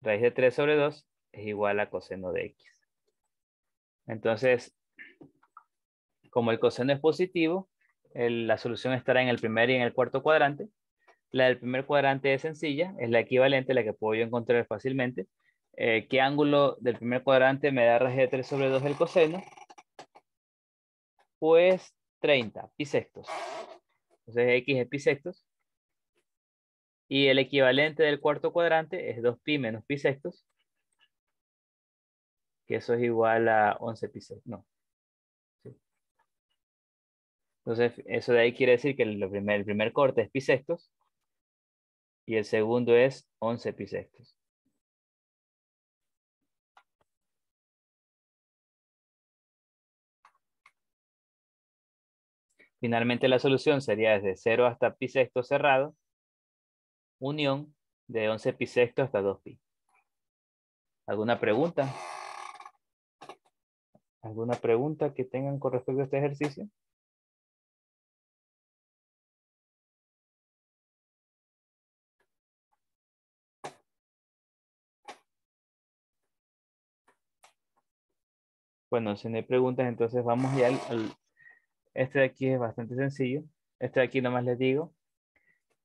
Raíz de 3 sobre 2 es igual a coseno de x. Entonces, como el coseno es positivo, la solución estará en el primer y en el cuarto cuadrante. La del primer cuadrante es sencilla, es la equivalente, la que puedo yo encontrar fácilmente. ¿Qué ángulo del primer cuadrante me da raíz de 3 sobre 2 el coseno? Pues 30 pi sextos. Entonces x es pi sextos. Y el equivalente del cuarto cuadrante es 2pi menos pi sextos. Que eso es igual a 11 pi sextos. No. Sí. Entonces, eso de ahí quiere decir que el primer corte es pi sextos. Y el segundo es 11 pi sextos. Finalmente la solución sería desde 0 hasta pi sexto cerrado, unión de 11 pi sexto hasta 2pi. ¿Alguna pregunta? ¿Alguna pregunta que tengan con respecto a este ejercicio? Bueno, si no hay preguntas, entonces vamos ya este de aquí es bastante sencillo. Este de aquí nomás les digo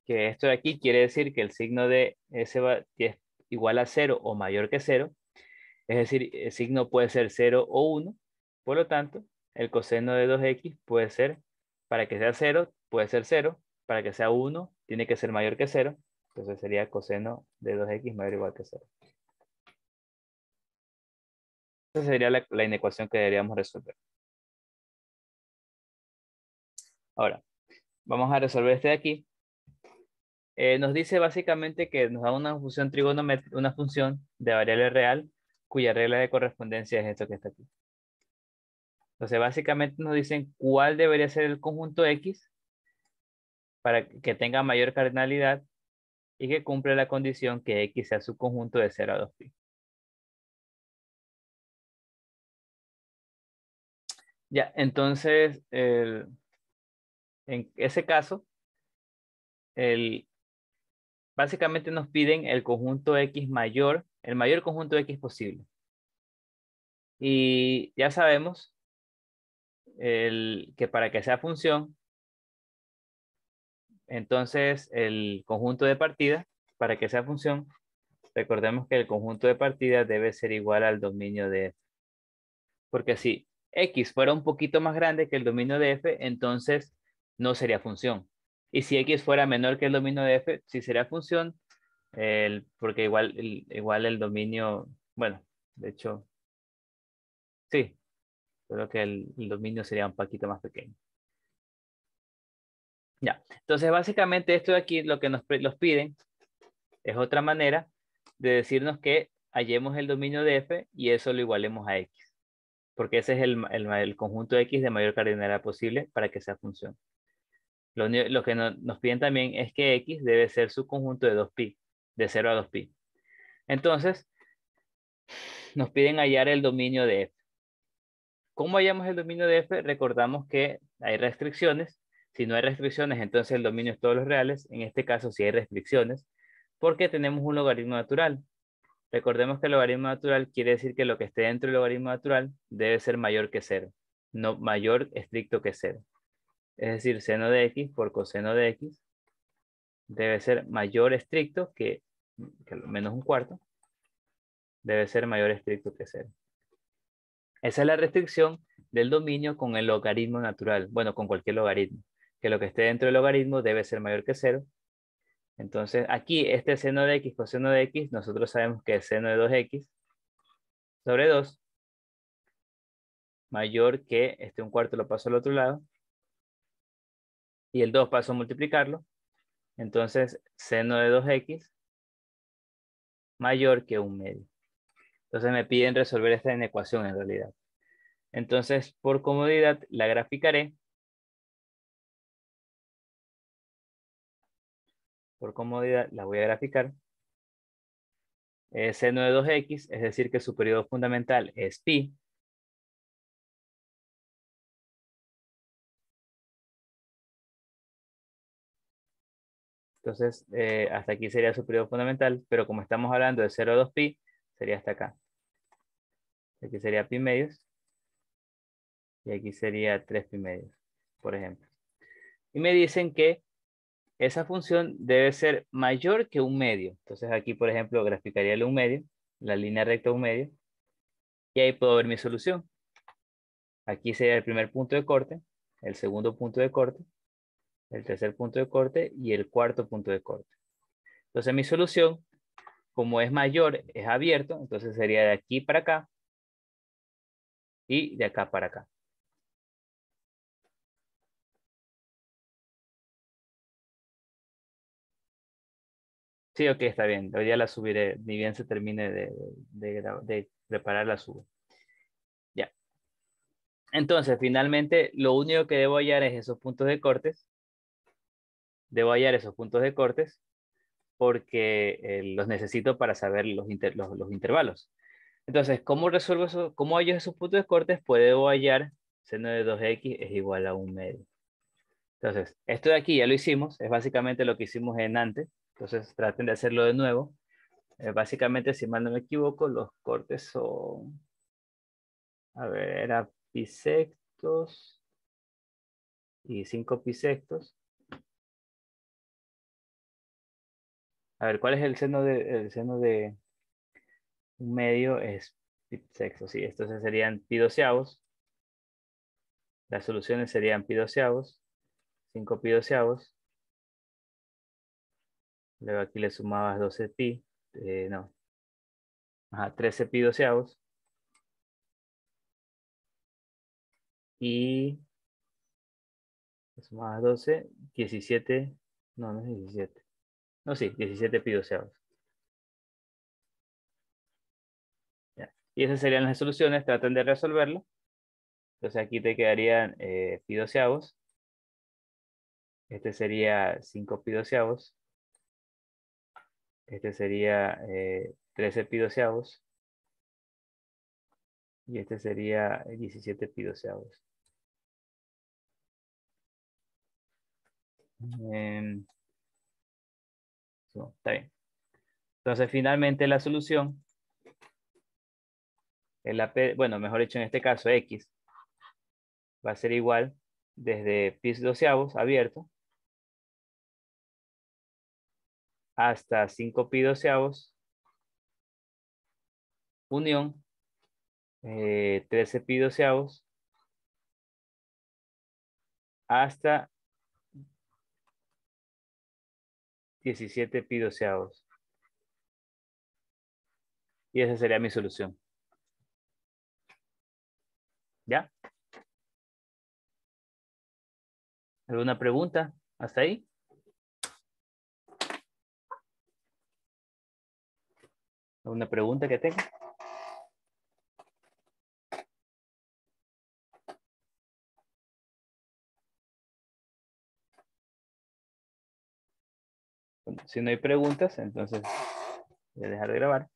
que esto de aquí quiere decir que el signo de S es igual a 0 o mayor que 0. Es decir, el signo puede ser 0 o 1. Por lo tanto, el coseno de 2x puede ser, para que sea 0, puede ser 0. Para que sea 1, tiene que ser mayor que 0. Entonces sería coseno de 2x mayor o igual que 0. Esa sería la inecuación que deberíamos resolver. Ahora, vamos a resolver este de aquí. Nos dice básicamente que nos da una función trigonométrica, una función de variable real, cuya regla de correspondencia es esto que está aquí. Entonces, básicamente nos dicen cuál debería ser el conjunto X para que tenga mayor cardinalidad y que cumpla la condición que X sea su conjunto de 0 a 2pi. Ya, entonces, en ese caso, básicamente nos piden el conjunto X mayor, el mayor conjunto X posible. Y ya sabemos que para que sea función, entonces el conjunto de partida, para que sea función, recordemos que el conjunto de partida debe ser igual al dominio de F. Porque si X fuera un poquito más grande que el dominio de F, entonces no sería función. Y si X fuera menor que el dominio de F, sí sería función, porque igual el dominio, bueno, de hecho, sí, creo que el dominio sería un poquito más pequeño. Ya, entonces básicamente esto de aquí lo que nos piden es otra manera de decirnos que hallemos el dominio de F y eso lo igualemos a X. Porque ese es el conjunto X de mayor cardinalidad posible para que sea función. Lo que nos piden también es que X debe ser su conjunto de 2pi, de 0 a 2pi. Entonces, nos piden hallar el dominio de F. ¿Cómo hallamos el dominio de F? Recordamos que hay restricciones. Si no hay restricciones, entonces el dominio es todos los reales. En este caso, sí hay restricciones, porque tenemos un logaritmo natural. Recordemos que el logaritmo natural quiere decir que lo que esté dentro del logaritmo natural debe ser mayor que 0, no mayor estricto que 0. Es decir, seno de x por coseno de x debe ser mayor estricto que menos un cuarto, debe ser mayor estricto que 0. Esa es la restricción del dominio con el logaritmo natural, bueno, con cualquier logaritmo, que lo que esté dentro del logaritmo debe ser mayor que 0. Entonces, aquí este seno de x coseno de x, nosotros sabemos que es seno de 2x sobre 2 mayor que un cuarto lo paso al otro lado y el 2 paso a multiplicarlo. Entonces, seno de 2x mayor que 1/2. Entonces me piden resolver esta inecuación en realidad. Entonces, por comodidad, la graficaré. Por comodidad, la voy a graficar. Seno de 2x, es decir, que su periodo fundamental es pi. Entonces, hasta aquí sería su periodo fundamental, pero como estamos hablando de 0 a 2pi, sería hasta acá. Aquí sería pi medios. Y aquí sería 3 pi medios, por ejemplo. Y me dicen que esa función debe ser mayor que 1/2. Entonces aquí, por ejemplo, graficaría el 1/2, la línea recta 1/2, y ahí puedo ver mi solución. Aquí sería el primer punto de corte, el segundo punto de corte, el tercer punto de corte y el cuarto punto de corte. Entonces mi solución, como es mayor, es abierto, entonces sería de aquí para acá y de acá para acá. Sí, ok, está bien. Hoy día la subiré, ni bien se termine de preparar la subo. Ya. Entonces, finalmente, lo único que debo hallar es esos puntos de cortes. Debo hallar esos puntos de cortes porque los necesito para saber los intervalos. Entonces, ¿cómo resuelvo eso? ¿Cómo hallo esos puntos de cortes? Pues debo hallar seno de 2x es igual a 1/2. Entonces, esto de aquí ya lo hicimos. Es básicamente lo que hicimos en antes. Entonces, traten de hacerlo de nuevo. Básicamente, si mal no me equivoco, los cortes son... A ver, era bisectos y 5 bisectos. A ver, ¿cuál es el seno de un medio? Es pi sexto, sí. Entonces serían pi doceavos Las soluciones serían pi doceavos, 5 pi doceavos. Luego aquí le sumabas 12 pi. No. Ajá, 13 pi doceavos. Y le sumabas 12, 17. No, no es 17. No, sí, 17 pi doceavos. Ya. Y esas serían las soluciones. Traten de resolverlo. Entonces aquí te quedarían pi doceavos. Este sería 5 pi doceavos. Este sería 13 pi doceavos. Y este sería 17 pi doceavos. Em, no, está bien. Entonces finalmente la solución, bueno, mejor dicho en este caso x, va a ser igual desde pi doceavos abierto hasta 5 pi doceavos unión 13 pi doceavos hasta 17 pi doceavos. Y esa sería mi solución. ¿Ya? ¿Alguna pregunta hasta ahí? ¿Alguna pregunta que tenga? Bueno, si no hay preguntas, entonces voy a dejar de grabar.